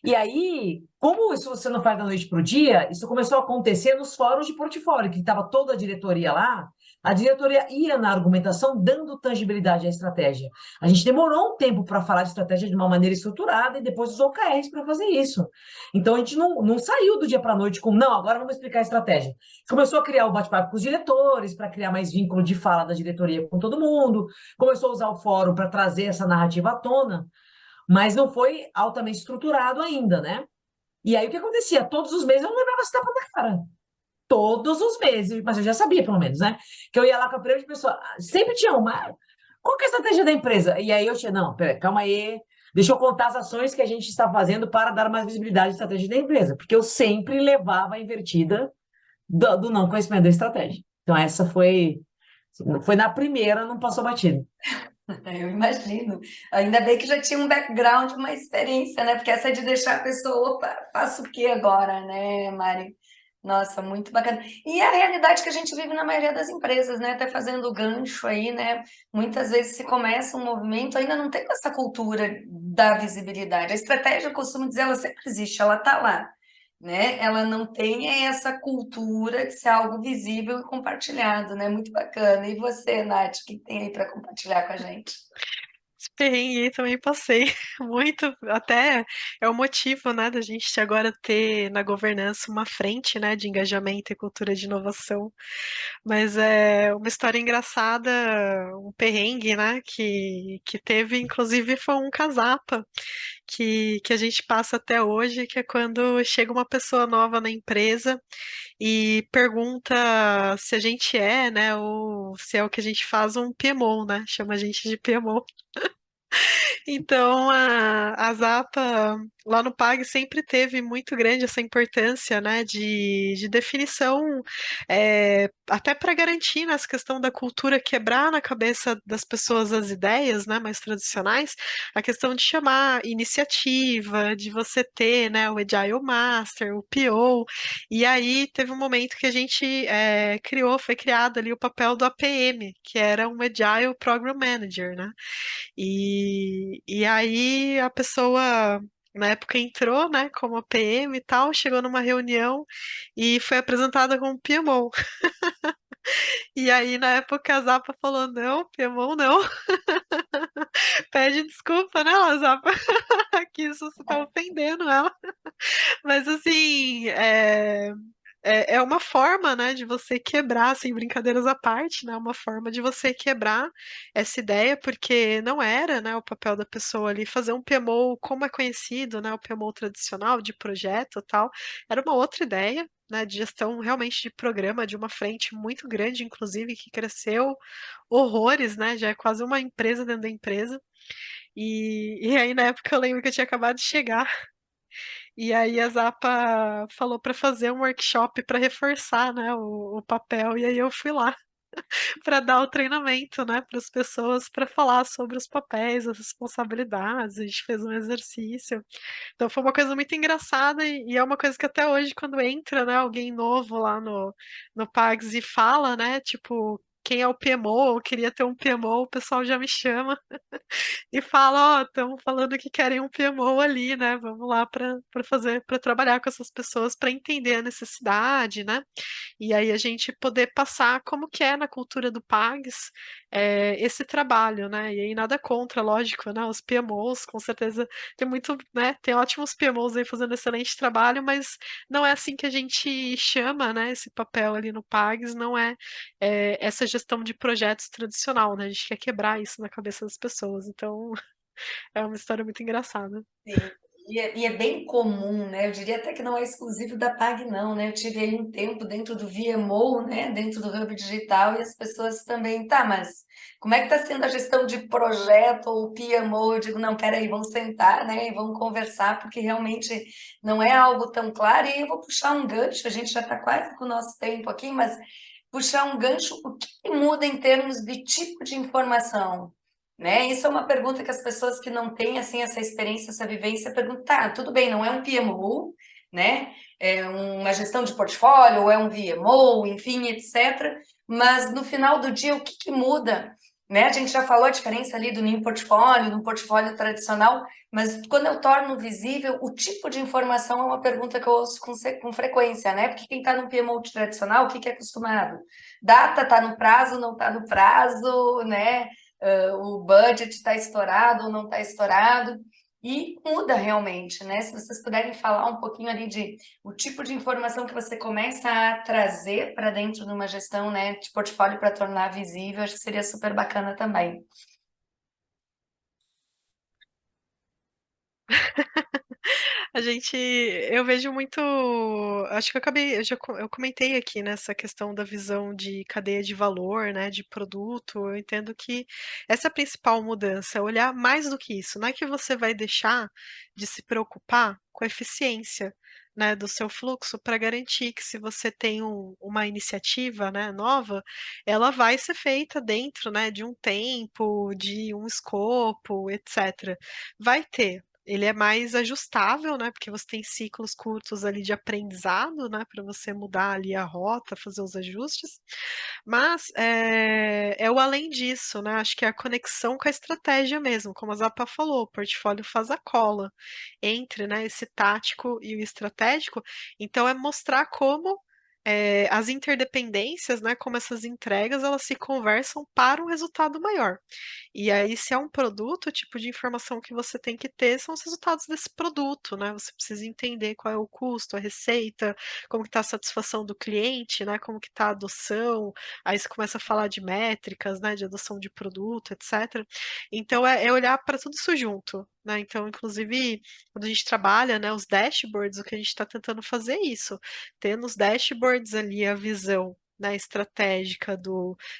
[SPEAKER 2] E aí, como isso você não faz da noite para o dia, isso começou a acontecer nos fóruns de portfólio, que estava toda a diretoria lá, a diretoria ia na argumentação dando tangibilidade à estratégia. A gente demorou um tempo para falar de estratégia de uma maneira estruturada e depois usou OKRs para fazer isso. Então a gente não saiu do dia para a noite com, não, agora vamos explicar a estratégia. Começou a criar o bate-papo com os diretores, para criar mais vínculo de fala da diretoria com todo mundo, começou a usar o fórum para trazer essa narrativa à tona, mas não foi altamente estruturado ainda, né? E aí o que acontecia? Todos os meses eu não levava esse tapa na cara. Todos os meses, mas eu já sabia, pelo menos, né? Que eu ia lá com a primeira pessoa, sempre tinha uma. Qual que é a estratégia da empresa? E aí eu tinha, não, peraí, calma aí, deixa eu contar as ações que a gente está fazendo para dar mais visibilidade à estratégia da empresa, porque eu sempre levava a invertida do não conhecimento da estratégia. Então, essa foi na primeira, não passou batido.
[SPEAKER 1] Eu imagino. Ainda bem que já tinha um background, uma experiência, né? Porque essa é de deixar a pessoa, opa, faço o que agora, né, Mari? Nossa, muito bacana. E é a realidade que a gente vive na maioria das empresas, né? Até fazendo o gancho aí, né? Muitas vezes se começa um movimento, ainda não tem essa cultura da visibilidade. A estratégia, eu costumo dizer, ela sempre existe, ela tá lá, né? Ela não tem essa cultura de ser algo visível e compartilhado, né? Muito bacana. E você, Nath, o que tem aí para compartilhar com a gente?
[SPEAKER 3] Esse perrengue aí também passei muito, até é o motivo, né, da gente agora ter na governança uma frente, né, de engajamento e cultura de inovação. Mas é uma história engraçada, um perrengue, né, que teve, inclusive, foi um casapa que a gente passa até hoje, que é quando chega uma pessoa nova na empresa e pergunta se a gente é, né, ou se é o que a gente faz, um PMO, né, chama a gente de PMO. Então, a Zapa lá no PAG sempre teve muito grande essa importância, né, de definição, até para garantir nessa questão da cultura, quebrar na cabeça das pessoas as ideias, né, mais tradicionais, a questão de chamar iniciativa, de você ter, né, o Agile Master, o PO, e aí teve um momento que a gente foi criado ali o papel do APM, que era um Agile Program Manager, né? E aí a pessoa na época entrou, né, como PM e tal, chegou numa reunião e foi apresentada como PMO. E aí na época a Zapa falou: não, PMO não. Pede desculpa, né, Zapa? Que isso você tá ofendendo ela. Mas assim, é uma forma, né, de você quebrar, assim, brincadeiras à parte, né, uma forma de você quebrar essa ideia, porque não era, né, o papel da pessoa ali fazer um PMO como é conhecido, né, o PMO tradicional de projeto e tal, era uma outra ideia, né, de gestão realmente de programa, de uma frente muito grande, inclusive, que cresceu horrores, né, já é quase uma empresa dentro da empresa, e aí na época eu lembro que eu tinha acabado de chegar, e aí a Zapa falou para fazer um workshop para reforçar, né, o papel, e aí eu fui lá para dar o treinamento, né, para as pessoas para falar sobre os papéis, as responsabilidades. A gente fez um exercício. Então foi uma coisa muito engraçada e é uma coisa que até hoje, quando entra, né, alguém novo lá no Pags e fala, né, tipo, quem é o PMO, eu queria ter um PMO, o pessoal já me chama e fala, ó, estamos falando que querem um PMO ali, né? Vamos lá para fazer, para trabalhar com essas pessoas para entender a necessidade, né? E aí a gente poder passar como que é na cultura do Pags esse trabalho, né? E aí nada contra, lógico, né? Os PMOs, com certeza tem muito, né? Tem ótimos PMOs aí fazendo excelente trabalho, mas não é assim que a gente chama, né? Esse papel ali no Pags, não essa gestão de projetos tradicional, né? A gente quer quebrar isso na cabeça das pessoas. Então, é uma história muito engraçada.
[SPEAKER 1] Sim, e é bem comum, né? Eu diria até que não é exclusivo da PAG, não, né? Eu tive aí um tempo dentro do VMO, né? Dentro do Hub Digital, e as pessoas também, tá, mas como é que está sendo a gestão de projeto ou PMO? Eu digo, não, peraí, vamos sentar, né? E vamos conversar, porque realmente não é algo tão claro. E aí eu vou puxar um gancho, a gente já está quase com o nosso tempo aqui, mas puxar um gancho, o que muda em termos de tipo de informação? Né? Isso é uma pergunta que as pessoas que não têm assim essa experiência, essa vivência perguntam, tá, tudo bem, não é um PMO, né? É uma gestão de portfólio, ou é um VMO, enfim, etc. Mas no final do dia, o que muda né? A gente já falou a diferença ali do new portfólio, do portfólio tradicional, mas quando eu torno visível, o tipo de informação é uma pergunta que eu ouço com frequência, né? Porque quem está no PMO tradicional, o que é acostumado? Data está no prazo, não está no prazo, né? O budget está estourado ou não está estourado. E muda realmente, né? Se vocês puderem falar um pouquinho ali de o tipo de informação que você começa a trazer para dentro de uma gestão, né, de portfólio para tornar visível, acho que seria super bacana também.
[SPEAKER 3] Eu vejo muito, acho que eu comentei aqui nessa questão da visão de cadeia de valor, né, de produto. Eu entendo que essa é a principal mudança, olhar mais do que isso. Não é que você vai deixar de se preocupar com a eficiência, né, do seu fluxo para garantir que se você tem uma iniciativa, né, nova, ela vai ser feita dentro, né, de um tempo, de um escopo, etc. Vai ter. Ele é mais ajustável, né, porque você tem ciclos curtos ali de aprendizado, né, para você mudar ali a rota, fazer os ajustes. Mas, é o além disso, né, acho que é a conexão com a estratégia mesmo, como a Zapa falou, o portfólio faz a cola entre, né, esse tático e o estratégico. Então é mostrar como, as interdependências, né, como essas entregas, elas se conversam para um resultado maior. E aí, se é um produto, o tipo de informação que você tem que ter são os resultados desse produto, né? Você precisa entender qual é o custo, a receita, como que está a satisfação do cliente, né? Como que está a adoção. Aí você começa a falar de métricas, né? De adoção de produto, etc. Então é olhar para tudo isso junto, né? Então, inclusive, quando a gente trabalha, né, os dashboards, o que a gente está tentando fazer é isso, ter nos dashboards ali a visão, né, estratégica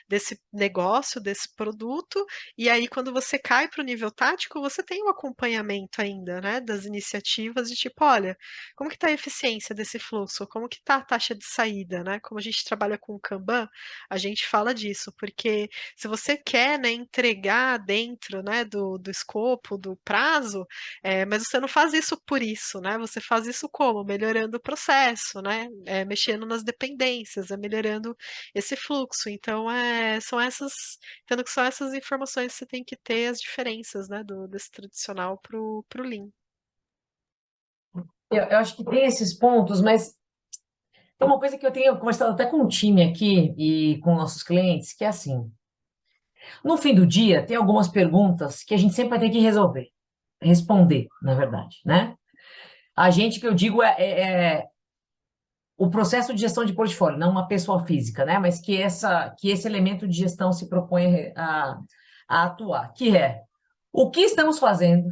[SPEAKER 3] desse negócio, desse produto, e aí, quando você cai para o nível tático, você tem um acompanhamento ainda, né, das iniciativas de tipo, olha, como que está a eficiência desse fluxo? Como que está a taxa de saída, né? Como a gente trabalha com o Kanban, a gente fala disso, porque se você quer, né, entregar dentro, né, do escopo, do prazo, mas você não faz isso por isso, né? Você faz isso como? Melhorando o processo, né? Mexendo nas dependências, melhorando esse fluxo. Então, entendo que são essas informações que você tem que ter as diferenças, né, desse tradicional pro Lean.
[SPEAKER 2] Eu acho que tem esses pontos, mas tem uma coisa que eu tenho conversado até com o time aqui e com nossos clientes, que é assim, no fim do dia, tem algumas perguntas que a gente sempre vai ter que resolver, responder, na verdade, né? A gente, que eu digo, é o processo de gestão de portfólio, não uma pessoa física, né? Mas que esse elemento de gestão se propõe a atuar, que é o que estamos fazendo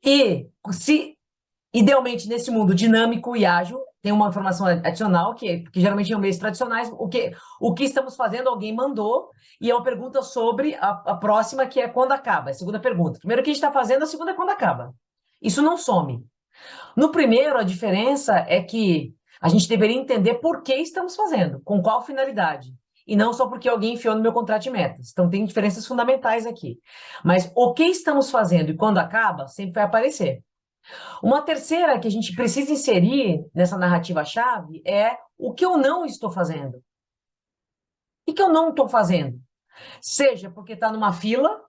[SPEAKER 2] e se, idealmente, nesse mundo dinâmico e ágil, tem uma informação adicional, que geralmente em meios tradicionais, o que estamos fazendo, alguém mandou, e é uma pergunta sobre a próxima, que é quando acaba, é a segunda pergunta. Primeiro, o que a gente está fazendo, a segunda é quando acaba. Isso não some. No primeiro, a diferença é que a gente deveria entender por que estamos fazendo, com qual finalidade, e não só porque alguém enfiou no meu contrato de metas. Então, tem diferenças fundamentais aqui. Mas o que estamos fazendo e quando acaba, sempre vai aparecer. Uma terceira que a gente precisa inserir nessa narrativa-chave é o que eu não estou fazendo. O que eu não estou fazendo? Seja porque está numa fila,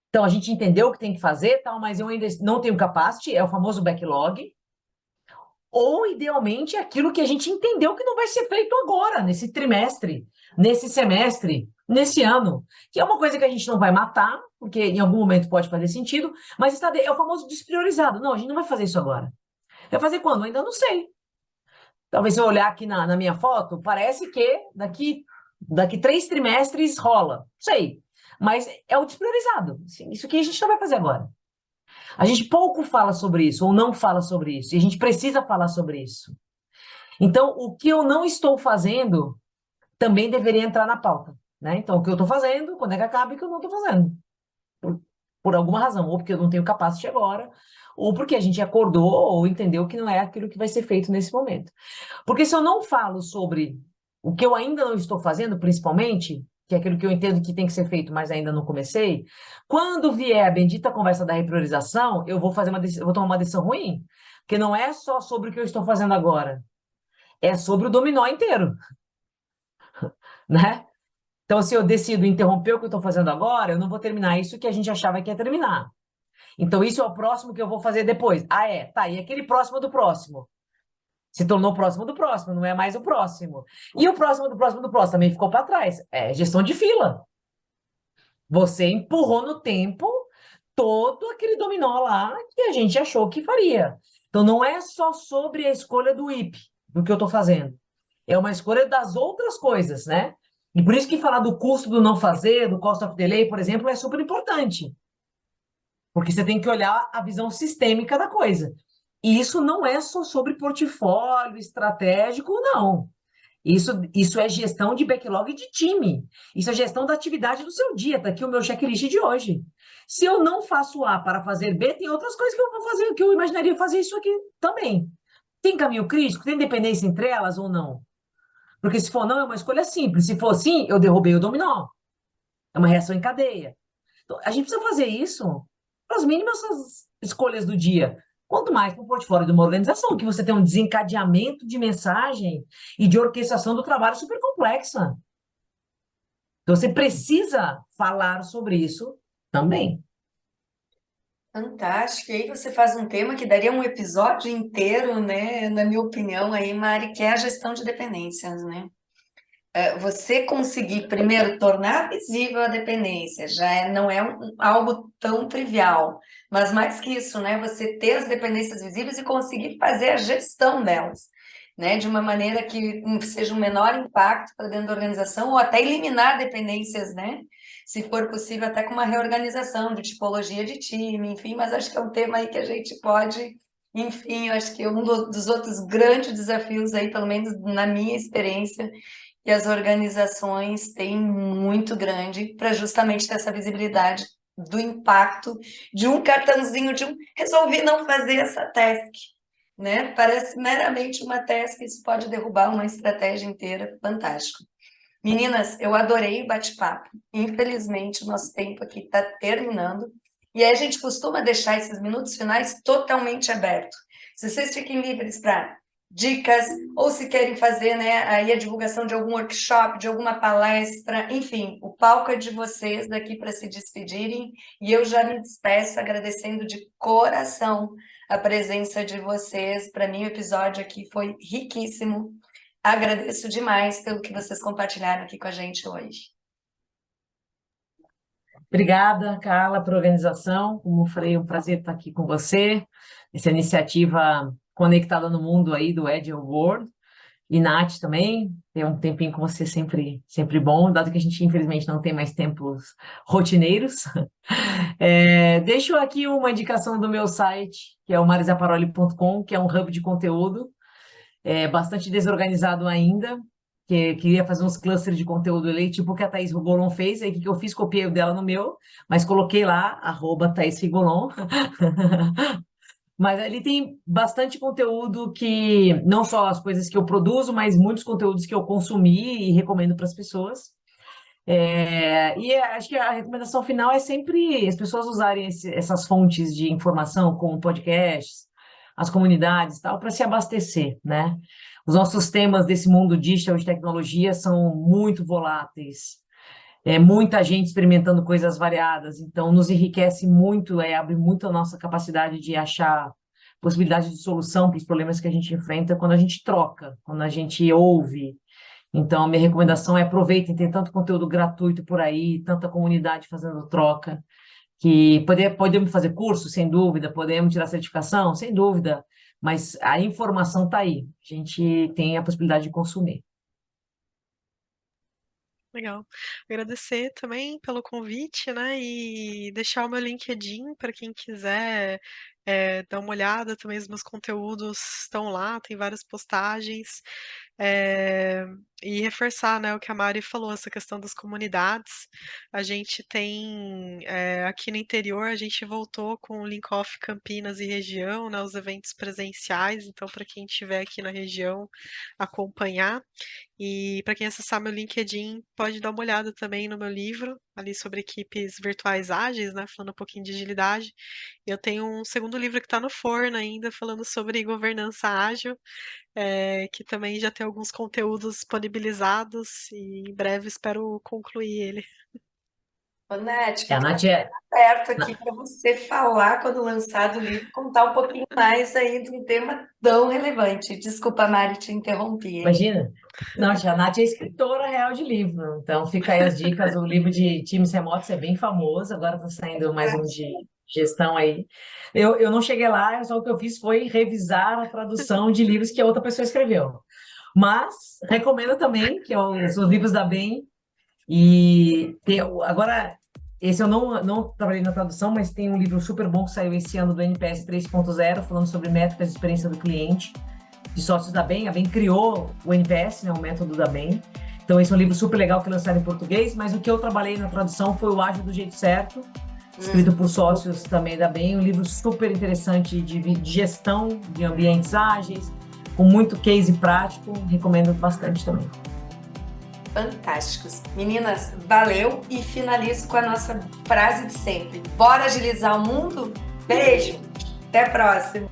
[SPEAKER 2] então a gente entendeu o que tem que fazer, tal, mas eu ainda não tenho capacity, é o famoso backlog. Ou, idealmente, aquilo que a gente entendeu que não vai ser feito agora, nesse trimestre, nesse semestre, nesse ano. Que é uma coisa que a gente não vai matar, porque em algum momento pode fazer sentido, mas é o famoso despriorizado. Não, a gente não vai fazer isso agora. Vai fazer quando? Eu ainda não sei. Talvez se eu olhar aqui na minha foto, parece que daqui 3 trimestres rola. Sei. Mas é o despriorizado. Isso que a gente não vai fazer agora. A gente pouco fala sobre isso, ou não fala sobre isso, e a gente precisa falar sobre isso. Então, o que eu não estou fazendo também deveria entrar na pauta, né? Então, o que eu estou fazendo, quando é que acaba e o que eu não estou fazendo. Por alguma razão, ou porque eu não tenho capacity agora, ou porque a gente acordou ou entendeu que não é aquilo que vai ser feito nesse momento. Porque se eu não falo sobre o que eu ainda não estou fazendo, principalmente, que é aquilo que eu entendo que tem que ser feito, mas ainda não comecei, quando vier a bendita conversa da repriorização, eu vou vou tomar uma decisão ruim. Porque não é só sobre o que eu estou fazendo agora, é sobre o dominó inteiro, né? Então, se eu decido interromper o que eu estou fazendo agora, eu não vou terminar isso que a gente achava que ia terminar. Então, isso é o próximo que eu vou fazer depois. Ah, é? Tá, e aquele próximo do próximo? Se tornou próximo do próximo, não é mais o próximo. E o próximo do próximo do próximo também ficou para trás. É gestão de fila. Você empurrou no tempo todo aquele dominó lá que a gente achou que faria. Então, não é só sobre a escolha do IP, do que eu estou fazendo. É uma escolha das outras coisas, né? E por isso que falar do custo do não fazer, do cost of delay, por exemplo, é super importante. Porque você tem que olhar a visão sistêmica da coisa. E isso não é só sobre portfólio estratégico, não. Isso é gestão de backlog de time. Isso é gestão da atividade do seu dia. Está aqui o meu checklist de hoje. Se eu não faço A para fazer B, tem outras coisas que eu vou fazer, que eu imaginaria fazer isso aqui também. Tem caminho crítico? Tem dependência entre elas ou não? Porque se for não, é uma escolha simples. Se for sim, eu derrubei o dominó. É uma reação em cadeia. Então, a gente precisa fazer isso para as mínimas escolhas do dia. Quanto mais para o portfólio de uma organização, que você tem um desencadeamento de mensagem e de orquestração do trabalho super complexa. Então, você precisa falar sobre isso também.
[SPEAKER 1] Fantástico. E aí você faz um tema que daria um episódio inteiro, né? Na minha opinião, aí, Mari, que é a gestão de dependências, né? Você conseguir primeiro tornar visível a dependência não é algo tão trivial, mas mais que isso, né? Você ter as dependências visíveis e conseguir fazer a gestão delas, né? De uma maneira que seja um menor impacto para dentro da organização ou até eliminar dependências, né? Se for possível, até com uma reorganização de tipologia de time, enfim, mas acho que é um tema aí que a gente pode, enfim, eu acho que é um dos outros grandes desafios aí, pelo menos na minha experiência, que as organizações têm muito grande para justamente ter essa visibilidade do impacto de um cartãozinho, de um resolvi não fazer essa task, né? Parece meramente uma task, isso pode derrubar uma estratégia inteira, fantástico. Meninas, eu adorei o bate-papo. Infelizmente, o nosso tempo aqui está terminando. E aí a gente costuma deixar esses minutos finais totalmente abertos. Se vocês fiquem livres para dicas, ou se querem fazer, né, aí a divulgação de algum workshop, de alguma palestra, enfim, o palco é de vocês daqui para se despedirem. E eu já me despeço agradecendo de coração a presença de vocês. Para mim, o episódio aqui foi riquíssimo. Agradeço demais pelo que vocês compartilharam aqui com a gente hoje.
[SPEAKER 2] Obrigada, Carla, por organização. Como eu falei, é um prazer estar aqui com você. Essa iniciativa conectada no mundo aí do Agile World. E Nath também, ter um tempinho com você sempre bom, dado que a gente infelizmente não tem mais tempos rotineiros. Deixo aqui uma indicação do meu site, que é o marisaparoli.com, que é um hub de conteúdo, bastante desorganizado ainda, que queria fazer uns clusters de conteúdo ali, tipo o que a Thaís Rigolon fez, aí o que eu fiz, copiei o dela no meu, mas coloquei lá, @Thaís Rigolon. Mas ali tem bastante conteúdo que, não só as coisas que eu produzo, mas muitos conteúdos que eu consumi e recomendo para as pessoas. Acho que a recomendação final é sempre as pessoas usarem essas fontes de informação, como podcasts, as comunidades e tal, para se abastecer, né? Os nossos temas desse mundo digital de tecnologia são muito voláteis. Muita gente experimentando coisas variadas, então nos enriquece muito, abre muito a nossa capacidade de achar possibilidade de solução para os problemas que a gente enfrenta quando a gente troca, quando a gente ouve. Então, a minha recomendação é aproveitem, tem tanto conteúdo gratuito por aí, tanta comunidade fazendo troca, que podemos fazer curso, sem dúvida, podemos tirar certificação, sem dúvida, mas a informação está aí, a gente tem a possibilidade de consumir.
[SPEAKER 3] Legal. Agradecer também pelo convite, né? E deixar o meu LinkedIn para quem quiser dar uma olhada. Também os meus conteúdos estão lá, tem várias postagens. É, e reforçar, né, o que a Mari falou, essa questão das comunidades. A gente tem aqui no interior, a gente voltou com o Link Off Campinas e região, né? Os eventos presenciais. Então, para quem estiver aqui na região, acompanhar. E para quem acessar meu LinkedIn, pode dar uma olhada também no meu livro, ali sobre equipes virtuais ágeis, né? Falando um pouquinho de agilidade. Eu tenho um segundo livro que está no forno ainda, falando sobre governança ágil, que também já tem alguns conteúdos disponibilizados e em breve espero concluir ele.
[SPEAKER 1] Ô, Nath,
[SPEAKER 2] A
[SPEAKER 1] fica
[SPEAKER 2] Nath
[SPEAKER 1] aberto aqui para você falar quando lançar do livro, contar um pouquinho mais aí de um tema tão relevante. Desculpa, Mari, te interrompi, hein?
[SPEAKER 2] imagina. Não, a Nath é escritora real de livro, então fica aí as dicas. O livro de times remotos é bem famoso, agora está saindo mais um de gestão aí. Eu não cheguei lá, só o que eu fiz foi revisar a tradução de livros que a outra pessoa escreveu. Mas recomendo também, que é os livros da Bain. Agora, esse eu não trabalhei na tradução, mas tem um livro super bom que saiu esse ano do NPS 3.0, falando sobre métricas de experiência do cliente, de sócios da Bain. A Bain criou o NPS, né, o método da Bain. Então, esse é um livro super legal que lançaram em português, mas o que eu trabalhei na tradução foi o Ágil do Jeito Certo, escrito por sócios também da Bain, um livro super interessante de gestão de ambientes ágeis, com muito case prático, recomendo bastante também.
[SPEAKER 1] Fantásticos. Meninas, valeu e finalizo com a nossa frase de sempre. Bora agilizar o mundo? Beijo, até a próxima.